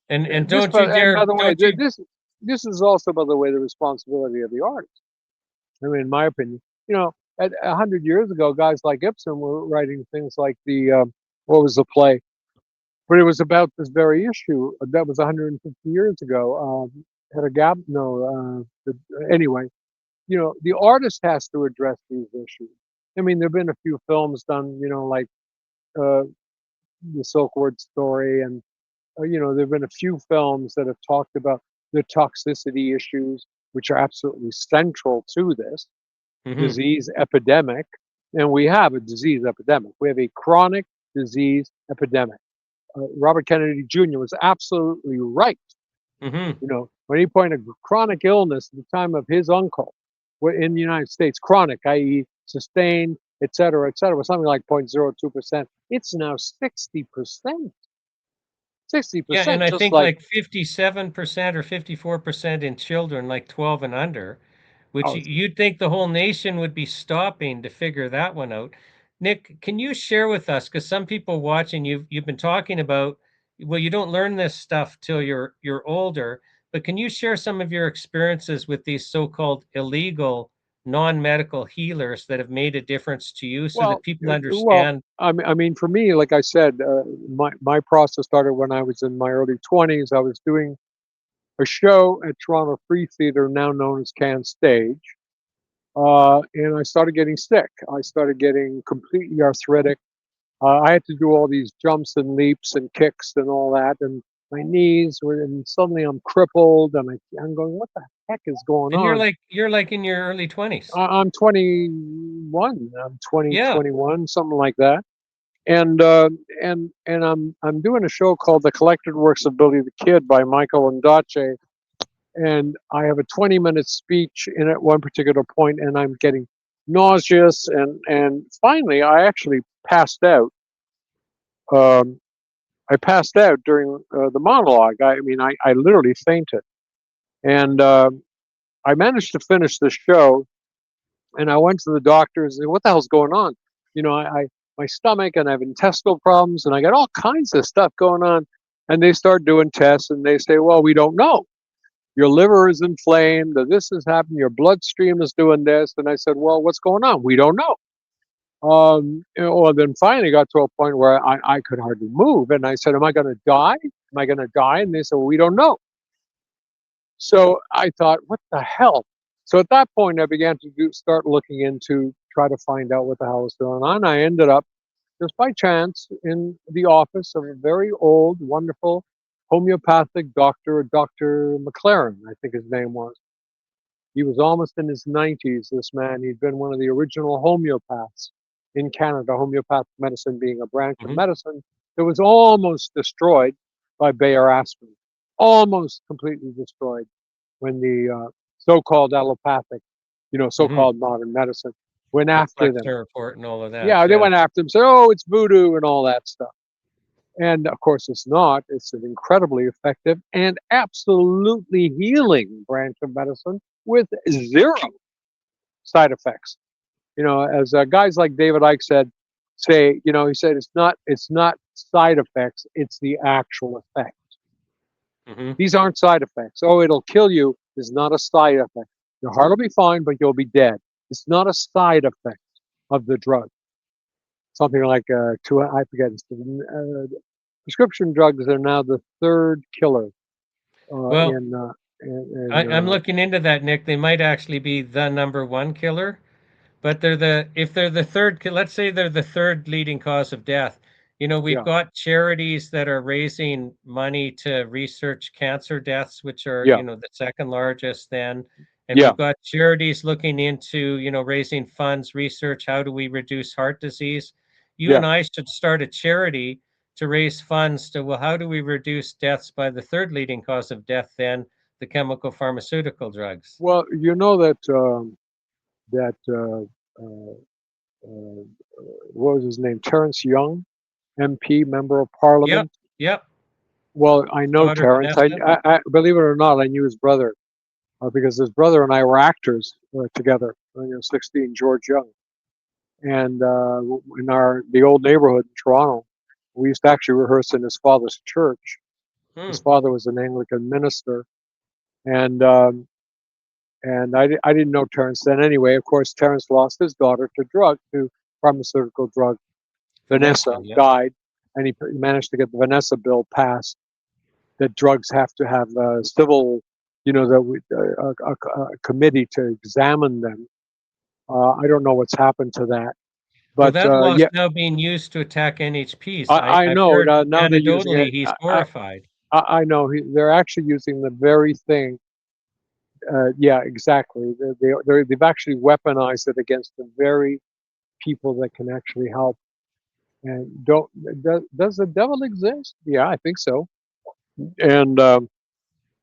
And this, don't you and dare, by the way, don't you. this is also, by the way, the responsibility of the artist. I mean, in my opinion, at 100 years ago, guys like Ibsen were writing things like what was the play? But it was about this very issue. That was 150 years ago. Had a gap? No. Anyway, the artist has to address these issues. I mean, there've been a few films done, like uh, the Silkwood Story, and there've been a few films that have talked about the toxicity issues, which are absolutely central to this Mhm. disease epidemic. And we have a disease epidemic. We have a chronic disease epidemic. Robert Kennedy Jr. was absolutely right. Mhm. When he pointed chronic illness at the time of his uncle in the United States, chronic, i.e., sustained, et cetera, was something like 0.02%. It's now 60%. Yeah, and 60%, I just think like, like 57% or 54% in children like 12 and under, which oh, you'd think the whole nation would be stopping to figure that one out. Nick, can you share with us, because some people watching, you've been talking about, well, you don't learn this stuff till you're older, but can you share some of your experiences with these so-called illegal non-medical healers that have made a difference to you so that Well, people well, understand? I mean, for me, like I said, my process started when I was in my early 20s. I was doing a show at Toronto Free Theatre, now known as Can Stage, and I started getting sick. I started getting completely arthritic. I had to do all these jumps and leaps and kicks and all that, and my knees were, and suddenly I'm crippled, and I'm going, what the heck is going And on? you're like in your early 20s. I'm 21. I'm 20, Yeah. 21, something like that. And I'm doing a show called The Collected Works of Billy the Kid by Michael Ondaatje, and I have a 20-minute speech in at one particular point, and I'm getting nauseous, and finally I actually passed out. Um, I passed out during the monologue. I mean, I literally fainted, and I managed to finish the show. And I went to the doctors and said, what the hell's going on? You know, my stomach, and I have intestinal problems, and I got all kinds of stuff going on. And they start doing tests, and they say, well, we don't know. Your liver is inflamed, or this has happened, your bloodstream is doing this. And I said, well, what's going on? We don't know. Well, then finally got to a point where I could hardly move. And I said, am I going to die? Am I going to die? And they said, well, we don't know. So I thought, what the hell? So at that point, I began to start looking into try to find out what the hell was going on. I ended up just by chance in the office of a very old, wonderful homeopathic doctor, Dr. McLaren, I think his name was. He was almost in his 90s, this man. He'd been one of the original homeopaths in Canada, homeopathic medicine being a branch of Hmm. medicine that was almost destroyed by Bayer aspirin, almost completely destroyed when the so-called allopathic, Hmm. so-called modern medicine went after them. Flexner report and all of that. Yeah, they Yeah. went after them, said, oh, it's voodoo and all that stuff. And of course, it's not. It's an incredibly effective and absolutely healing branch of medicine with zero side effects. As guys like David Icke he said it's not side effects, it's the actual effect. Hmm. These aren't side effects. Oh, it'll kill you is not a side effect. Your heart will be fine, but you'll be dead. It's not a side effect of the drug. Something like I forget. Prescription drugs are now the third killer uh, Well, in uh, in I'm looking into that, Nick. They might actually be the number one killer. But if they're the third, let's say they're the third leading cause of death. We've yeah, got charities that are raising money to research cancer deaths, which are, yeah, the second largest then. And yeah. we've got charities looking into, raising funds, research, how do we reduce heart disease? You Yeah. and I should start a charity to raise funds to, well, how do we reduce deaths by the third leading cause of death then, the chemical pharmaceutical drugs? Well, you know that what was his name? Terrence Young, MP, member of Yep, Parliament. yep. Well, I His know daughter Terrence. Vanessa. I believe it or not, I knew his brother because his brother and I were actors together when he was 16, George Young, and in the old neighborhood in Toronto, we used to actually rehearse in his father's church. Hmm. His father was an Anglican minister, and I didn't know Terrence then anyway. Of course, Terrence lost his daughter to pharmaceutical drug. Vanessa, Vanessa yeah. died, and he managed to get the Vanessa bill passed that drugs have to have a civil, a committee to examine them. I don't know what's happened to that, Well, but that law is yeah, now being used to attack NHPs. I I've know heard now they're using it. anecdotally he's horrified. I know they're actually using the very thing. Yeah, exactly. They've actually weaponized it against the very people that can actually help. And does the devil exist? Yeah, I think so. And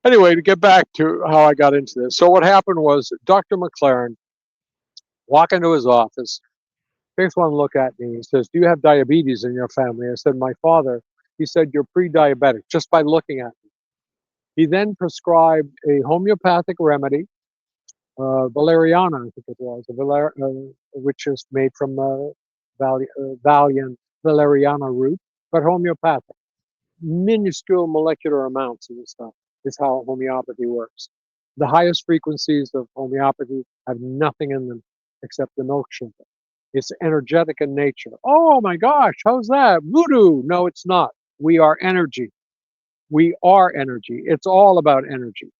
anyway, to get back to how I got into this. So what happened was Dr. McLaren walked into his office, takes one look at me. He says, do you have diabetes in your family? I said, my father. He said, you're pre-diabetic just by looking at me. He then prescribed a homeopathic remedy, valeriana, I think it was, which is made from Valiant valeriana root, but homeopathic. minuscule molecular amounts of this stuff is how homeopathy works. The highest frequencies of homeopathy have nothing in them except the milk sugar. It's energetic in nature. Oh my gosh, how's that? Voodoo. No, it's not. We are energy. We are energy. It's all about energy.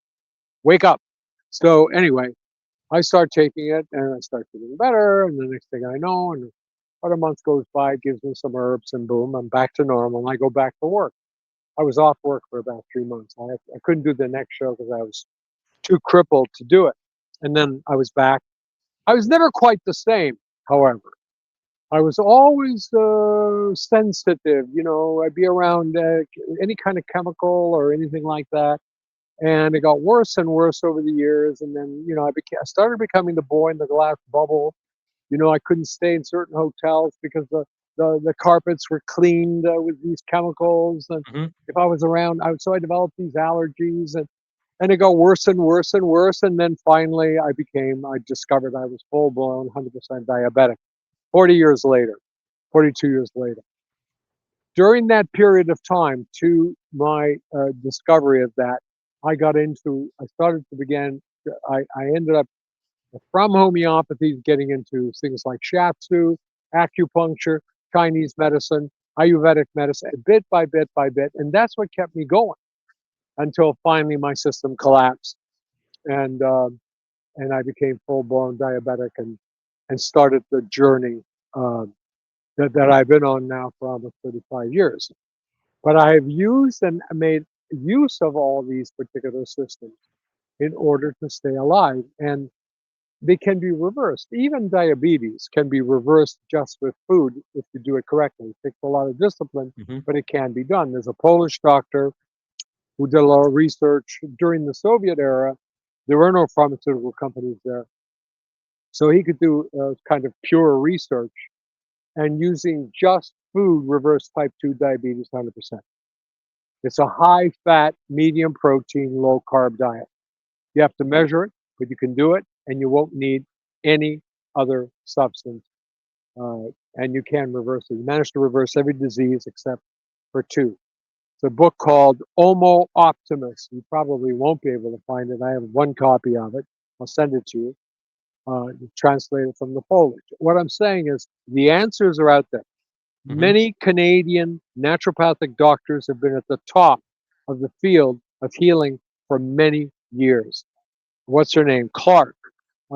Wake up. So anyway, I start taking it and I start feeling better. And the next thing I know, and about a month goes by, it gives me some herbs, and boom, I'm back to normal. And I go back to work. I was off work for about 3 months. I couldn't do the next show because I was too crippled to do it. And then I was back. I was never quite the same, however. I was always sensitive. I'd be around any kind of chemical or anything like that. And it got worse and worse over the years. And then, I started becoming the boy in the glass bubble. I couldn't stay in certain hotels because the carpets were cleaned with these chemicals. And Hmm. if I was around, so I developed these allergies, and it got worse and worse and worse. And then finally I discovered I was full blown 100% diabetic 40 years later, 42 years later. During that period of time, to my discovery of that, I started to begin, I ended up from homeopathy getting into things like shiatsu, acupuncture, Chinese medicine, Ayurvedic medicine, bit by bit by bit. And that's what kept me going until finally my system collapsed. And, and I became full blown diabetic and started the journey that I've been on now for almost 35 years. But I have used and made use of all these particular systems in order to stay alive. And they can be reversed. Even diabetes can be reversed just with food if you do it correctly. It takes a lot of discipline, Hmm. but it can be done. There's a Polish doctor who did a lot of research during the Soviet era. There were no pharmaceutical companies there. So he could do kind of pure research, and using just food reverse type 2 diabetes 100%. It's a high fat, medium protein, low carb diet. You have to measure it, but you can do it, and you won't need any other substance. And you can reverse it. You manage to reverse every disease except for two. It's a book called Homo Optimus. You probably won't be able to find it. I have one copy of it. I'll send it to you. Translated from the Polish. What I'm saying is the answers are out there. Hmm. Many Canadian naturopathic doctors have been at the top of the field of healing for many years. What's her name? Clark.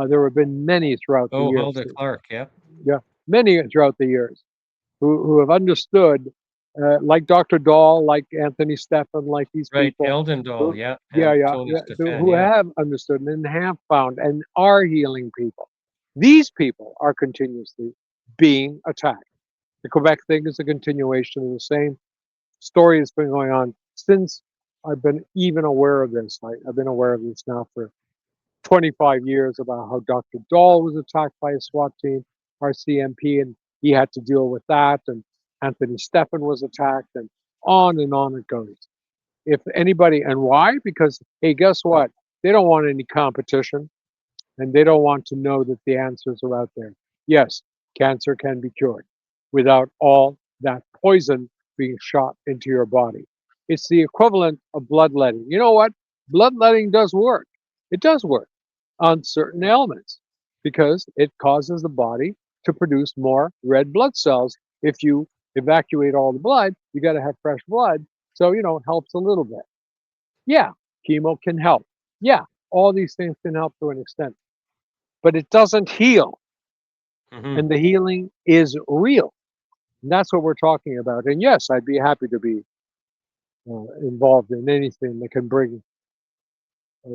There have been many throughout the Oh, years. Hulda Clark. Yeah. Yeah, many throughout the years who have understood, like Dr. Dahl, like Anthony Stephan, like these Right. people, Eldon Doll. who, Yeah. yeah, And yeah, Tony yeah, Stefan. who Yeah. have understood and have found and are healing people. These people are continuously being attacked. The Quebec thing is a continuation of the same story that's been going on since I've been even aware of this. I've been aware of this now for 25 years about how Dr. Dahl was attacked by a SWAT team, RCMP, and he had to deal with that. And Anthony Stephan was attacked, and on it goes. If anybody, and why? Because, hey, guess what? They don't want any competition, and they don't want to know that the answers are out there. Yes, cancer can be cured without all that poison being shot into your body. It's the equivalent of bloodletting. You know what? Bloodletting does work. It does work on certain ailments because it causes the body to produce more red blood cells. If you evacuate all the blood, you got to have fresh blood. So, it helps a little bit. Yeah, chemo can help. Yeah, all these things can help to an extent, but it doesn't heal. Hmm. And the healing is real. And that's what we're talking about. And yes, I'd be happy to be involved in anything that can bring,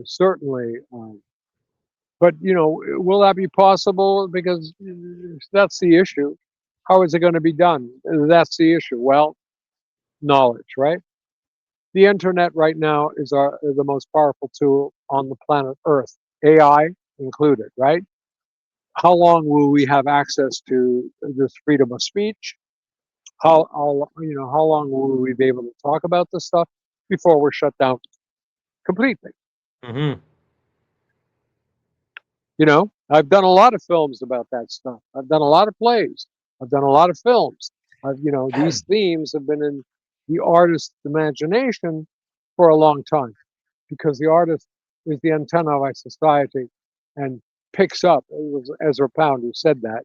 certainly. But, will that be possible? Because that's the issue. How is it going to be done? That's the issue. Well, knowledge, right? The internet right now is the most powerful tool on the planet Earth, AI included, right? How long will we have access to this freedom of speech? How long will we be able to talk about this stuff before we're shut down completely? Hmm. I've done a lot of films about that stuff. I've done a lot of plays. I've done a lot of films. These themes have been in the artist's imagination for a long time, because the artist is the antenna of our society and picks up. It was Ezra Pound who said that.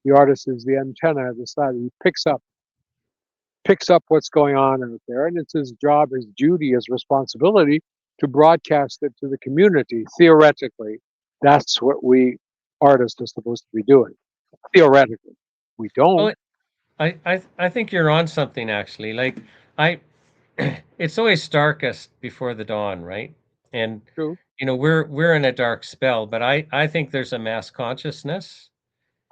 The artist is the antenna of the society. He picks up what's going on out there, and it's his job, his duty, his responsibility to broadcast it to the community. Theoretically, that's what we artists are supposed to be doing. Theoretically, we don't. Well, I think you're on something actually. Like I it's always darkest before the dawn, right? And Do we're in a dark spell, but I think there's a mass consciousness,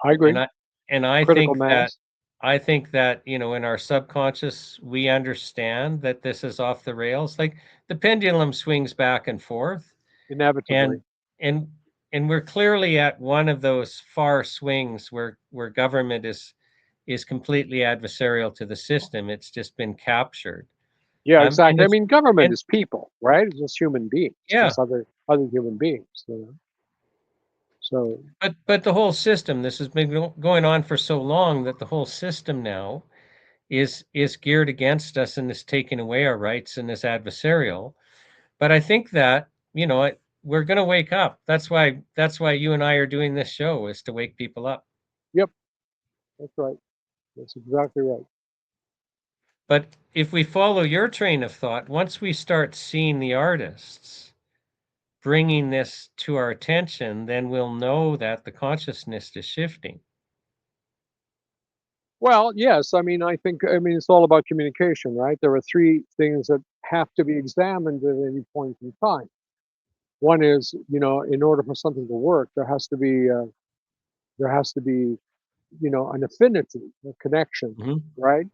I and agree? I Critical think that mass, in our subconscious we understand that this is off the rails. Like the pendulum swings back and forth, inevitably. and and and we're clearly at one of those far swings where government is completely adversarial to the system. It's just been captured. Yeah, And exactly. I it's mean, government and is people, right? It's just human beings, yeah, just other human beings. So but the whole system, this has been going on for so long that the whole system now is geared against us and is taking away our rights and is adversarial. But I think that, we're going to wake up. That's why you and I are doing this show, is to wake people up. yep, that's right. That's exactly right. But if we follow your train of thought, once we start seeing the artists bringing this to our attention, then we'll know that the consciousness is shifting. Well, yes. I mean, it's all about communication, right? There are three things that have to be examined at any point in time. One is, in order for something to work, there has to be, an affinity, a connection, Hmm. right?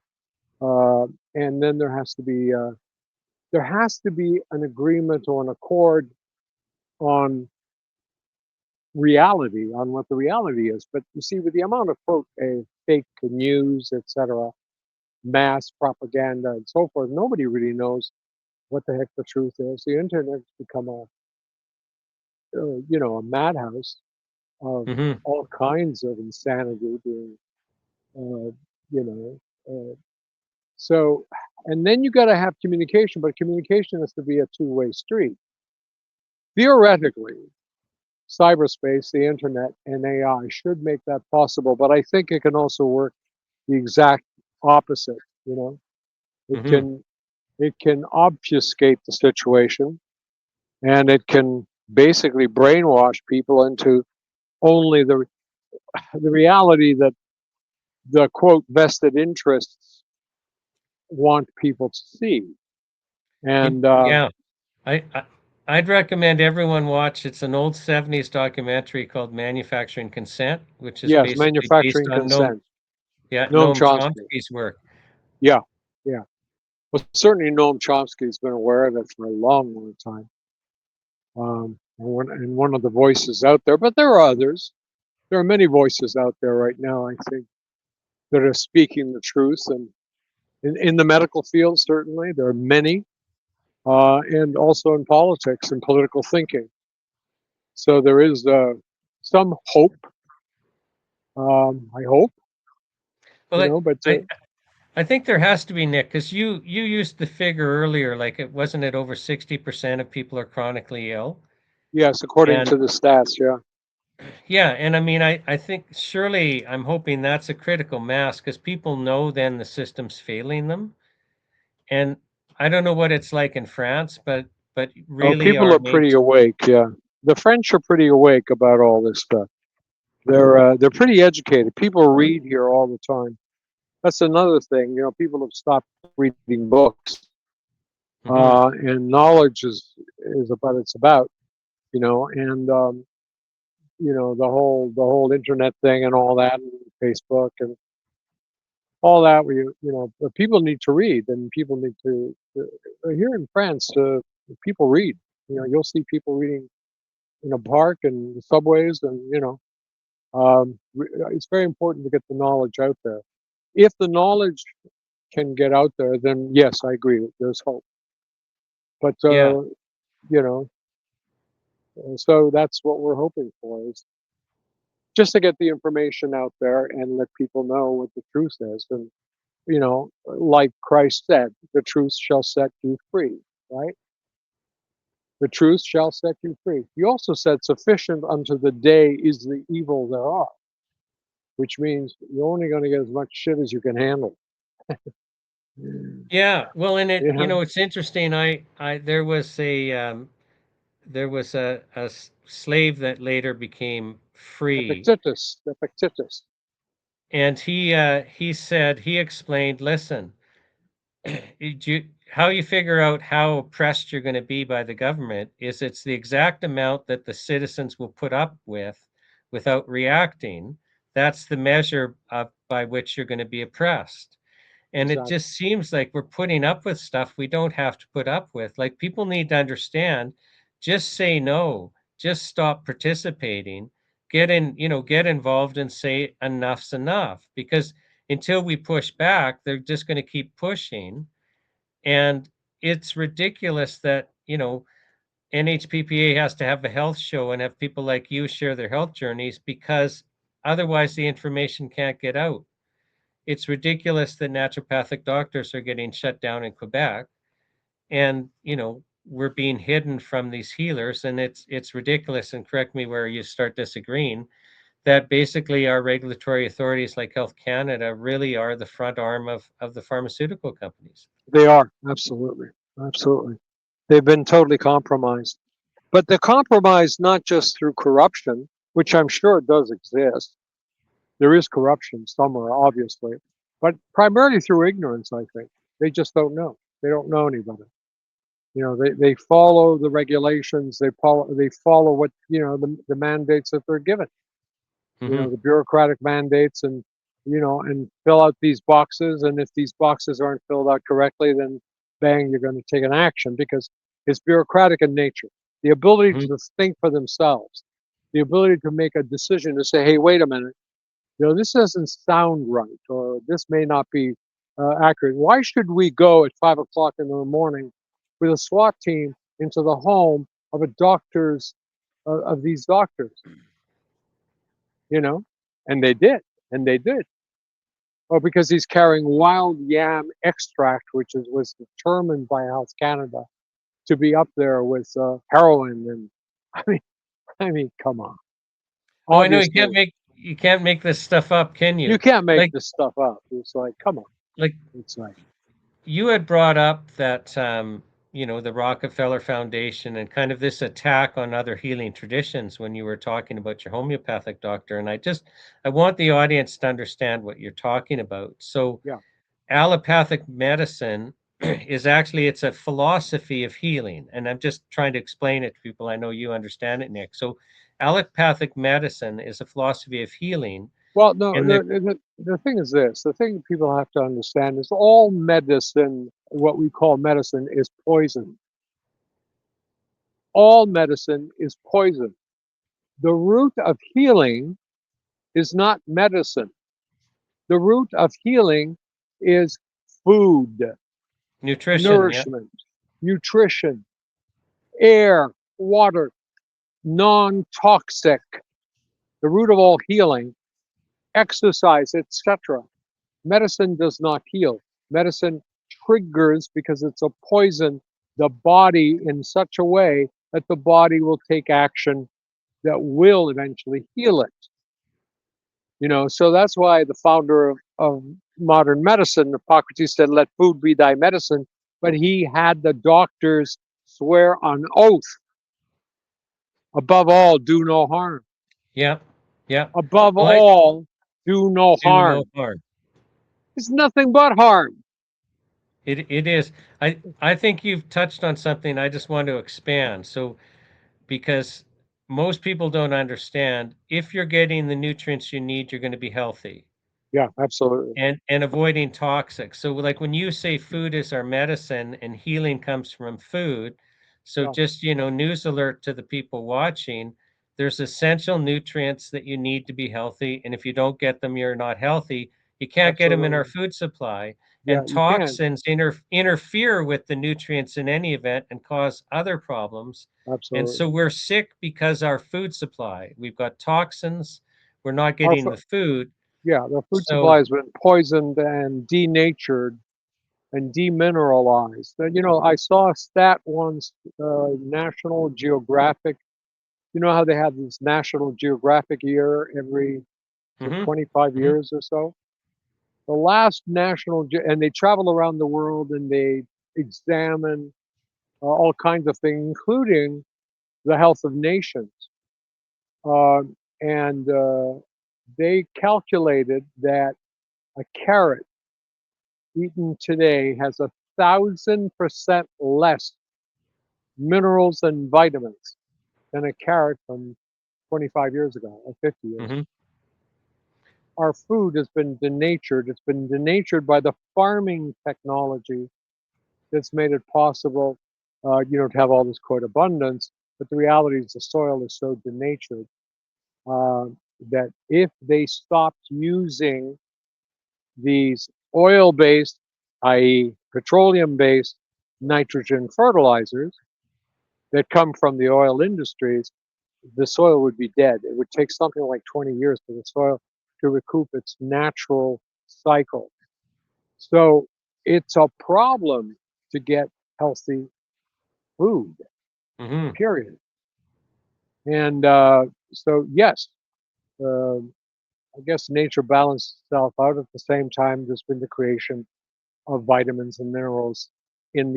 And then there has to be an agreement or an accord on reality, on what the reality is. But you see, with the amount of fake news, etc., mass propaganda, and so forth, nobody really knows what the heck the truth is. The internet's become a madhouse of Hmm. all kinds of insanity being, uh, you know. So, and then you got to have communication, but communication has to be a two-way street. Theoretically, cyberspace, the internet, and AI should make that possible, but I think it can also work the exact opposite. It Hmm. can it can obfuscate the situation, and it can basically brainwash people into only the reality that the quote vested interests want people to see. And Yeah, I'd recommend everyone watch. It's an old 70s documentary called Manufacturing Consent, which is yes, basically based manufacturing on consent. Noam Noam Chomsky. Chomsky's work. Yeah, yeah. Well, certainly Noam Chomsky's been aware of it for a long, long time. And one of the voices out there, but there are others. There are many voices out there right now, I think, that are speaking the truth. And in the medical field, certainly, there are many, and also in politics and political thinking. So there is some hope, I hope, Well, but I think there has to be, Nick, because you used the figure earlier, like it over 60% of people are chronically ill. yes, according And to the stats, yeah. yeah, and I mean, I think surely I'm hoping that's a critical mass because people know then the system's failing them. And I don't know what it's like in France, but Oh, really people our are pretty major. awake, yeah. The French are pretty awake about all this stuff. They're pretty educated. People read here all the time. That's another thing. People have stopped reading books, Hmm. and knowledge is what it's about. And the whole internet thing and all that, and Facebook and all that. But people need to read, and people need here in France, people read. You'll see people reading in a park and the subways, and it's very important to get the knowledge out there. If the knowledge can get out there, then yes, I agree. There's hope. But Yeah, you know, so that's what we're hoping for, is just to get the information out there and let people know what the truth is. And like Christ said, the truth shall set you free, right? The truth shall set you free. He also said, sufficient unto the day is the evil thereof, which means you're only going to get as much shit as you can handle. Yeah, well, and You know, it's interesting. There was a slave that later became free, Epictetus. and he explained, listen, how you figure out how oppressed you're going to be by the government is it's the exact amount that the citizens will put up with without reacting. That's the measure by which you're going to be oppressed. And it Exactly. just seems like we're putting up with stuff we don't have to put up with. Like people need to understand, just say no, just stop participating, get involved and say enough's enough. Because until we push back, they're just going to keep pushing. And it's ridiculous that, NHPPA has to have a health show and have people like you share their health journeys because otherwise the information can't get out. It's ridiculous that naturopathic doctors are getting shut down in Quebec and, we're being hidden from these healers, and it's ridiculous, and correct me where you start disagreeing, that basically our regulatory authorities like Health Canada really are the front arm of the pharmaceutical companies. They are. Absolutely. Absolutely. They've been totally compromised. But they're compromised not just through corruption, which I'm sure does exist. There is corruption somewhere, obviously, but primarily through ignorance, I think. They just don't know. They don't know any better. They follow the regulations, they follow what, the mandates that they're given, Hmm. the bureaucratic mandates, and fill out these boxes. And if these boxes aren't filled out correctly, then bang, you're going to take an action because it's bureaucratic in nature. The ability Hmm. to think for themselves, the ability to make a decision to say, hey, wait a minute, this doesn't sound right, or this may not be accurate. Why should we go at 5 o'clock in the morning with a SWAT team into the home of a doctor's of these doctors? You know, and they did, and they did. Well, because he's carrying wild yam extract, which was determined by Health Canada to be up there with heroin, and I mean, come on. Oh, I know Obviously, you can't make this stuff up, can you you? can't make Like this stuff up. It's like, come on. like It's like, you had brought up that the Rockefeller Foundation and kind of this attack on other healing traditions when you were talking about your homeopathic doctor, and I want the audience to understand what you're talking about. So yeah. allopathic medicine is actually it's a philosophy of healing, and I'm just trying to explain it to people. I know you understand it, Nick. So allopathic medicine is a philosophy of healing, Well, no, and the the thing is this. The thing people have to understand is all medicine, what we call medicine, is poison. All medicine is poison. The root of healing is not medicine. The root of healing is food, nutrition, yeah. nourishment, nutrition, air, water, non toxic. The root of all healing, exercise, etc. Medicine does not heal. Medicine triggers, because it's a poison, the body in such a way that the body will take action that will eventually heal it. So that's why the founder of modern medicine, Hippocrates, said, let food be thy medicine. But he had the doctors swear on oath, above all, do no harm. Yeah, yeah. Above Well, I all, do no do no harm. harm. It's nothing but harm. It is. I think you've touched on something I just want to expand. So because most people don't understand, if you're getting the nutrients you need, you're going to be healthy Yeah, absolutely. and avoiding toxic. So like when you say food is our medicine and healing comes from food, so Yeah, just, news alert to the people watching, there's essential nutrients that you need to be healthy, and if you don't get them, you're not healthy. You can't get them in our absolutely. food supply, Yeah, and you can. toxins interfere with the nutrients in any event and cause other problems. And so Absolutely. we're sick because our food supply, we've got toxins, we're not Our, getting the food. Yeah, the food supply So, has been poisoned and denatured and demineralized. And, I saw a stat once, National Geographic. You know how they have this National Geographic year every hmm 25 hmm years or so? The last and they travel around the world and they examine all kinds of things, including the health of nations. And they calculated that a carrot eaten today has 1,000% less minerals and vitamins than a carrot from 25 years ago or 50 years ago. hmm Our food has been denatured. It's been denatured by the farming technology that's made it possible, to have all this quote abundance. But the reality is the soil is so denatured uh, that if they stopped using these oil-based, i.e., petroleum-based nitrogen fertilizers that come from the oil industries, the soil would be dead. It would take something like 20 years for the soil to recoup its natural cycle. So it's a problem to get healthy food, hmm period. And so, yes, uh, I guess nature balanced itself out. At the same time, there's been the creation of vitamins and minerals in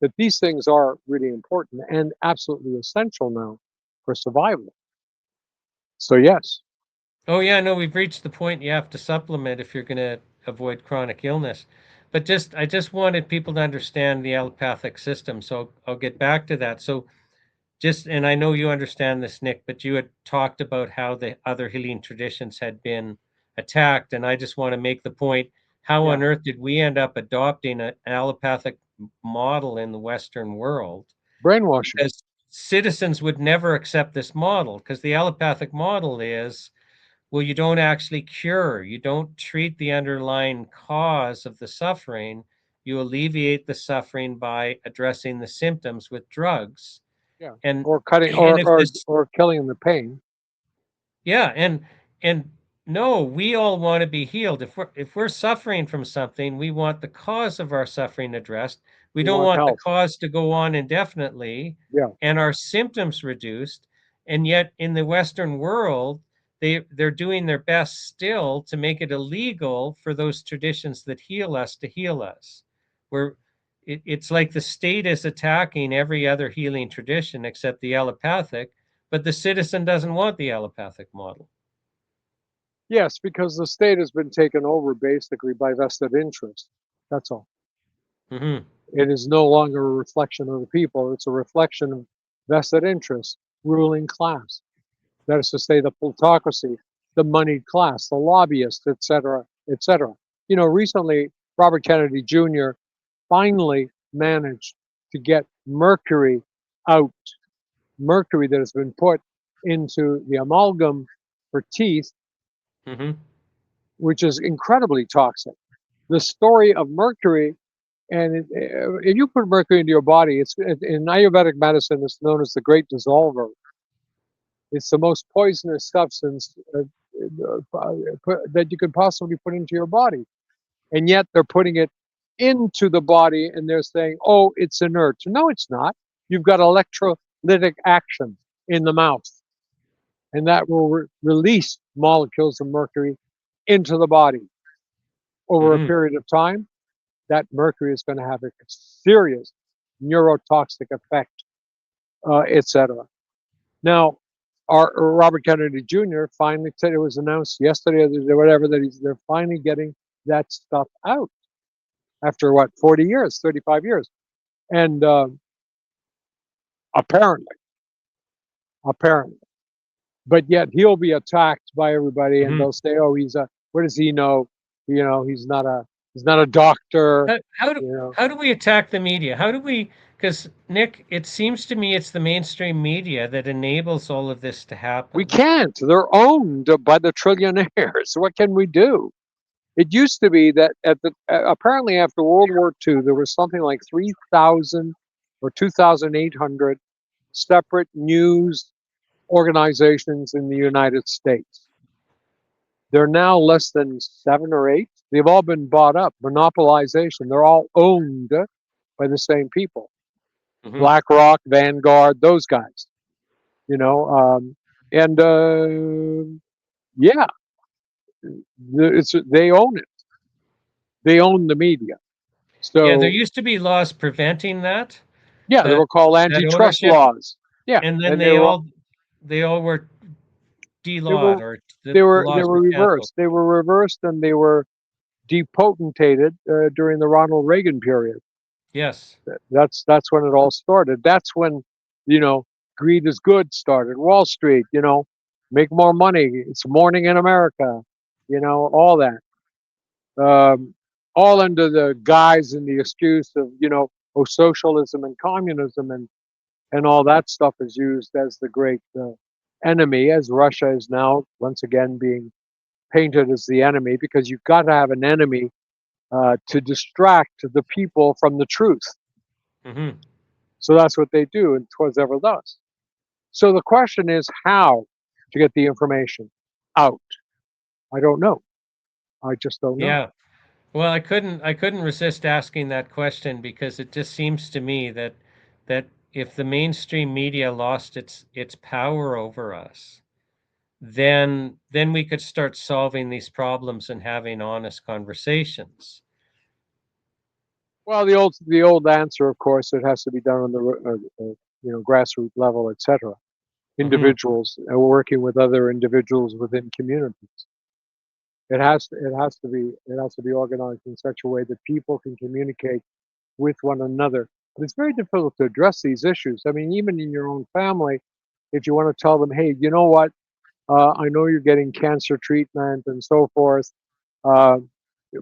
that these things are really important and absolutely essential now for survival. So, yes. Oh yeah, no, we've reached the point you have to supplement if you're going to avoid chronic illness. But I just wanted people to understand the allopathic system. So I'll get back to that. So and I know you understand this, Nick, but you had talked about how the other healing traditions had been attacked. And I just want to make the point, how Yeah. on earth did we end up adopting an allopathic model in the Western world? Brainwashing. Because citizens would never accept this model, because the allopathic model is, well, you don't actually cure, you don't treat the underlying cause of the suffering, you alleviate the suffering by addressing the symptoms with drugs. Yeah. And Or cutting and if this or killing the pain. yeah, and no, we all want to be healed. If we're suffering from something, we want the cause of our suffering addressed. We We don't want want the health. cause to go on indefinitely Yeah. and our symptoms reduced. And yet in the Western world, they're doing their best still to make it illegal for those traditions that heal us to heal us. Where it's like the state is attacking every other healing tradition except the allopathic, but the citizen doesn't want the allopathic model. Yes, because the state has been taken over basically by vested interest. That's all. hmm It is no longer a reflection of the people. It's a reflection of vested interest, ruling class. That is to say, the plutocracy, the moneyed class, the lobbyists, et cetera, et cetera. Recently, Robert Kennedy Jr. finally managed to get mercury out, mercury that has been put into the amalgam for teeth, hmm which is incredibly toxic. The story of mercury, and if you put mercury into your body, it's in Ayurvedic medicine, it's known as the great dissolver. It's the most poisonous substance that you could possibly put into your body. And yet they're putting it into the body and they're saying, oh, it's inert. No, it's not. You've got electrolytic action in the mouth, and that will release molecules of mercury into the body over a hmm period of time. That mercury is going to have a serious neurotoxic effect, etc. Now, our Robert Kennedy Jr. finally said, it was announced yesterday or whatever, that they're finally getting that stuff out after what, 40 years, 35 years. And apparently, apparently, but yet he'll be attacked by everybody and hmm they'll say, oh, what does he know? He's not a doctor, How, how do you know. how do we attack the media? How do we? Because Nick, it seems to me it's the mainstream media that enables all of this to We happen. can't. They're owned by the trillionaires. What can we do? It used to be that apparently after World War II, there was something like 3,000 or 2,800 separate news organizations in the United States. They're now less than 7 or 8. They've all been bought up, monopolization. They're all owned by the same people. Hmm. BlackRock, Vanguard, those guys. You know, and yeah, they own it. They own the media. Yeah, there So used to be laws preventing that, yeah, they that were called that antitrust ownership, laws. Yeah, and then and they all were they delawed, were or they the were they laws were were canceled. reversed. They were reversed, and they were depotentated during the Ronald Reagan period. Yes. That's when it all started. That's when, you know, greed is good started. Wall Street, make more money. It's morning in America, all that. All under the guise and the excuse of, oh, socialism and communism and all that stuff is used as the great enemy, as Russia is now once again being painted as the enemy, because you've got to have an enemy to distract the people from the truth. Hmm. So that's what they do, and twas ever thus. So the question is how to get the information out. I don't know. I just don't know. Yeah. Well, I couldn't resist asking that question because it just seems to me that if the mainstream media lost its power over us, then we could start solving these problems and having honest conversations. Well, the old answer, of course, it has to be done on the grassroots level, etc. Hmm. Individuals working with other individuals within communities. It has to be organized in such a way that people can communicate with one another. But it's very difficult to address these issues. I mean, even in your own family, if you want to tell them, hey, you know what? I know you're getting cancer treatment and so forth, uh,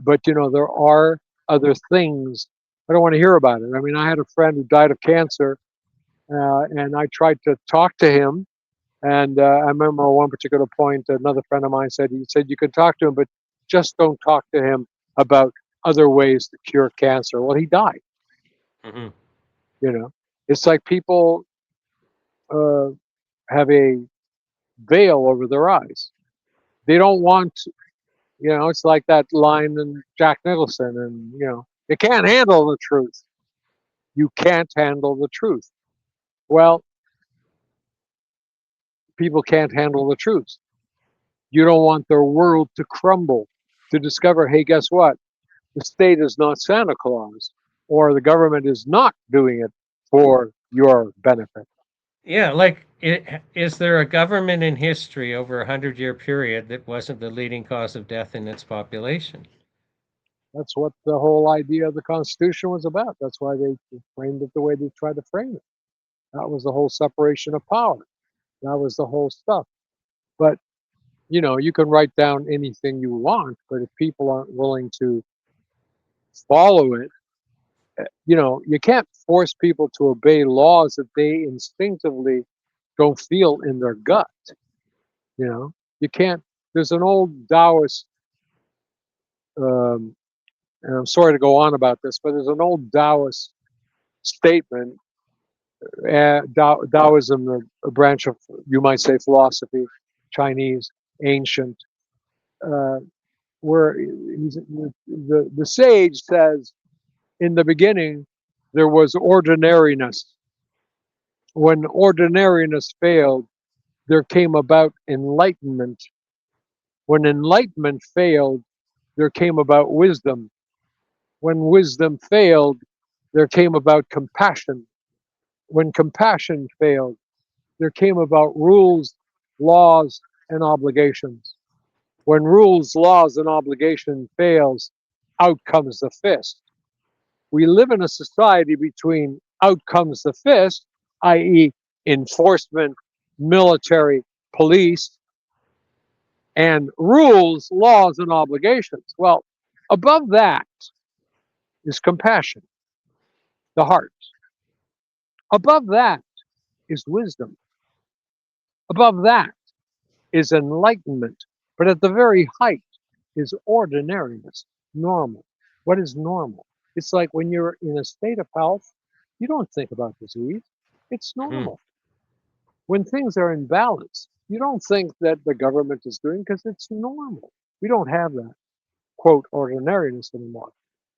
but there are other things. I don't want to hear about it. I mean, I had a friend who died of cancer, and I tried to talk to him. And I remember at one particular point, another friend of mine said, he said, you can talk to him, but just don't talk to him about other ways to cure cancer. Well, he died. Hmm. You know, it's like people uh, have a veil over their eyes. They don't want, it's like that line in Jack Nicholson, and you can't handle the truth. You can't handle the truth. Well, people can't handle the truth. You don't want their world to crumble, to discover, hey, guess what? The state is not Santa Claus, or the government is not doing it for your benefit. Yeah, like is there a government in history over a 100-year period that wasn't the leading cause of death in its population? That's what the whole idea of the Constitution was about. That's why they framed it the way they tried to frame it. That was the whole separation of power. That was the whole stuff. But, you can write down anything you want, but if people aren't willing to follow it, you can't force people to obey laws that they instinctively don't feel in their gut. You know, you can't. There's an old Taoist, um, and I'm sorry to go on about this, but there's an old Taoist statement. Taoism, a branch of, you might say, philosophy, Chinese, ancient, uh, where the sage says, in the beginning, there was ordinariness. When ordinariness failed, there came about enlightenment. When enlightenment failed, there came about wisdom. When wisdom failed, there came about compassion. When compassion failed, there came about rules, laws, and obligations. When rules, laws, and obligation fails, out comes the fist. We live in a society between out comes the fist, i.e., enforcement, military, police, and rules, laws, and obligations. Well, above that is compassion, the heart. Above that is wisdom. Above that is enlightenment. But at the very height is ordinariness, normal. What is normal? It's like when you're in a state of health, you don't think about disease. It's Hmm. normal. When things are in balance, you don't think that the government is doing because it's normal. We don't have that quote ordinariness anymore.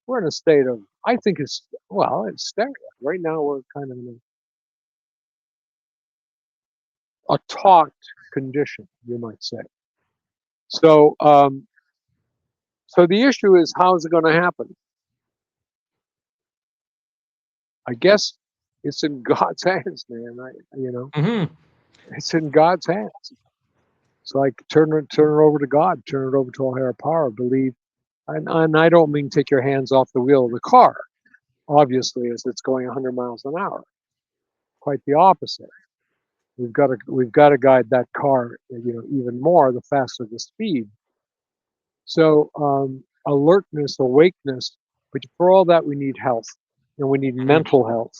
We're in a state of, I think it's, well, it's stereo. Right now we're kind of in a taut condition, you might say. So, so the issue is, how is it going to happen? I guess it's in God's hands, man. Hmm. It's in God's hands. So like turn it over to God, turn it over to a higher power, believe. And I don't mean take your hands off the wheel of the car, obviously, as it's going 100 miles an hour. Quite the opposite. We've got to guide that car, even more the faster the speed. So alertness, awakeness, but for all that we need health, and we need Hmm. mental health.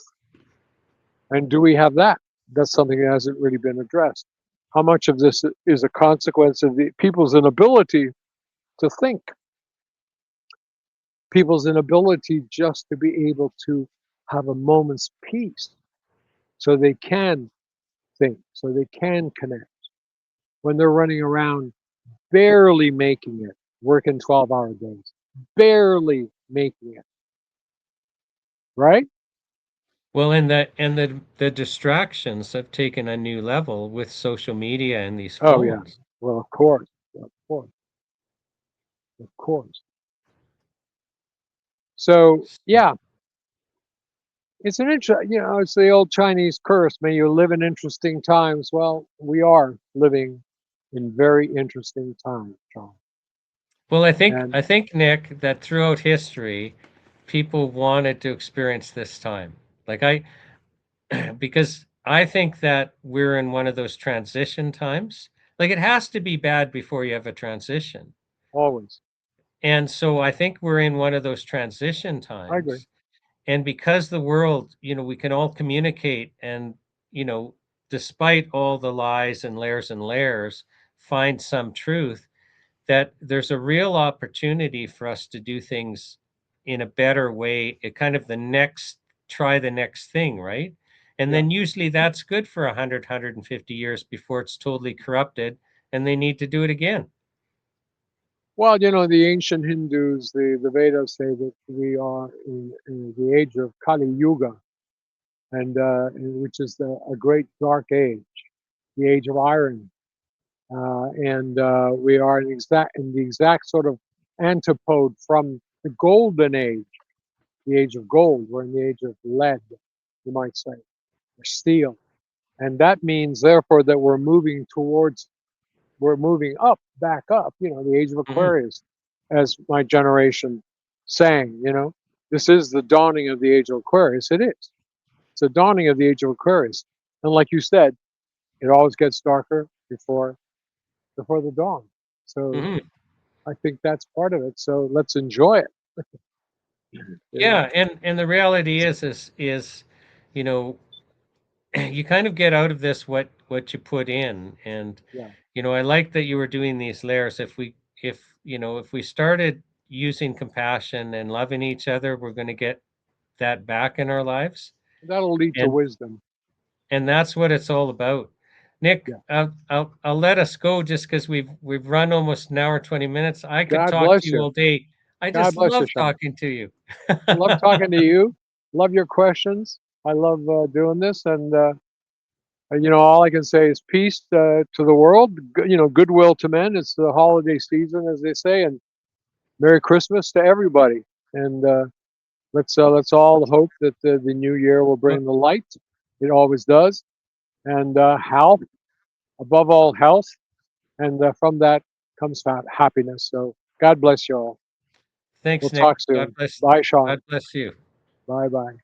And do we have that? That's something that hasn't really been addressed. How much of this is a consequence of the people's inability to think, people's inability just to be able to have a moment's peace so they can think, so they can connect when they're running around barely making it, working 12-hour days, barely making it, right? Well, and the distractions have taken a new level with social media and these Oh, yeah. phones. Well, of course, of course, of course. So, yeah, it's it's the old Chinese curse. May you live in interesting times. Well, we are living in very interesting times, John. Well, I think And I think Nick, that throughout history, people wanted to experience this time. Like I because I think that we're in one of those transition times. Like it has to be bad before you have a transition. always, And so I think we're in one of those transition I agree. times. And because the world, we can all communicate and, you know, despite all the lies and layers, find some truth, that there's a real opportunity for us to do things in a better way. It kind of try the next thing, right? And Yeah. then usually that's good for 150 years before it's totally corrupted and they need to do it again. Well, the ancient Hindus, the Vedas say that we are in the age of Kali Yuga, which is a great dark age, the age of irony. And we are in the exact sort of antipode from the golden age, the age of gold. We're in the age of lead, you might say, or steel. And that means, therefore, that we're moving up, back up, the age of Mhm. Aquarius, as my generation sang, this is the dawning of the age of Aquarius. It is. It's the dawning of the age of Aquarius. And like you said, it always gets darker before the dawn. So Mhm. I think that's part of it. So let's enjoy it. You know? Yeah, and the reality is, you know, you kind of get out of this what you put in. And Yeah. I like that you were doing these layers. If we started using compassion and loving each other, we're going to get that back in our lives. That'll lead to And wisdom. that's what it's all about. Nick, Yeah. I'll let us go just because we've run almost an hour, 20 minutes. I could God talk to bless you you. all day. I God just bless you, love Sean. talking to you. I love talking to you. Love your questions. I love doing this. And, all I can say is peace to the world, goodwill to men. It's the holiday season, as they say, and Merry Christmas to everybody. And let's all hope that the new year will Well, bring the light. It always does. And health, above all, health. And from that comes happiness. So God bless you all. We'll thanks, Nick. talk God soon. bless. Bye, Sean. God bless you. Bye bye.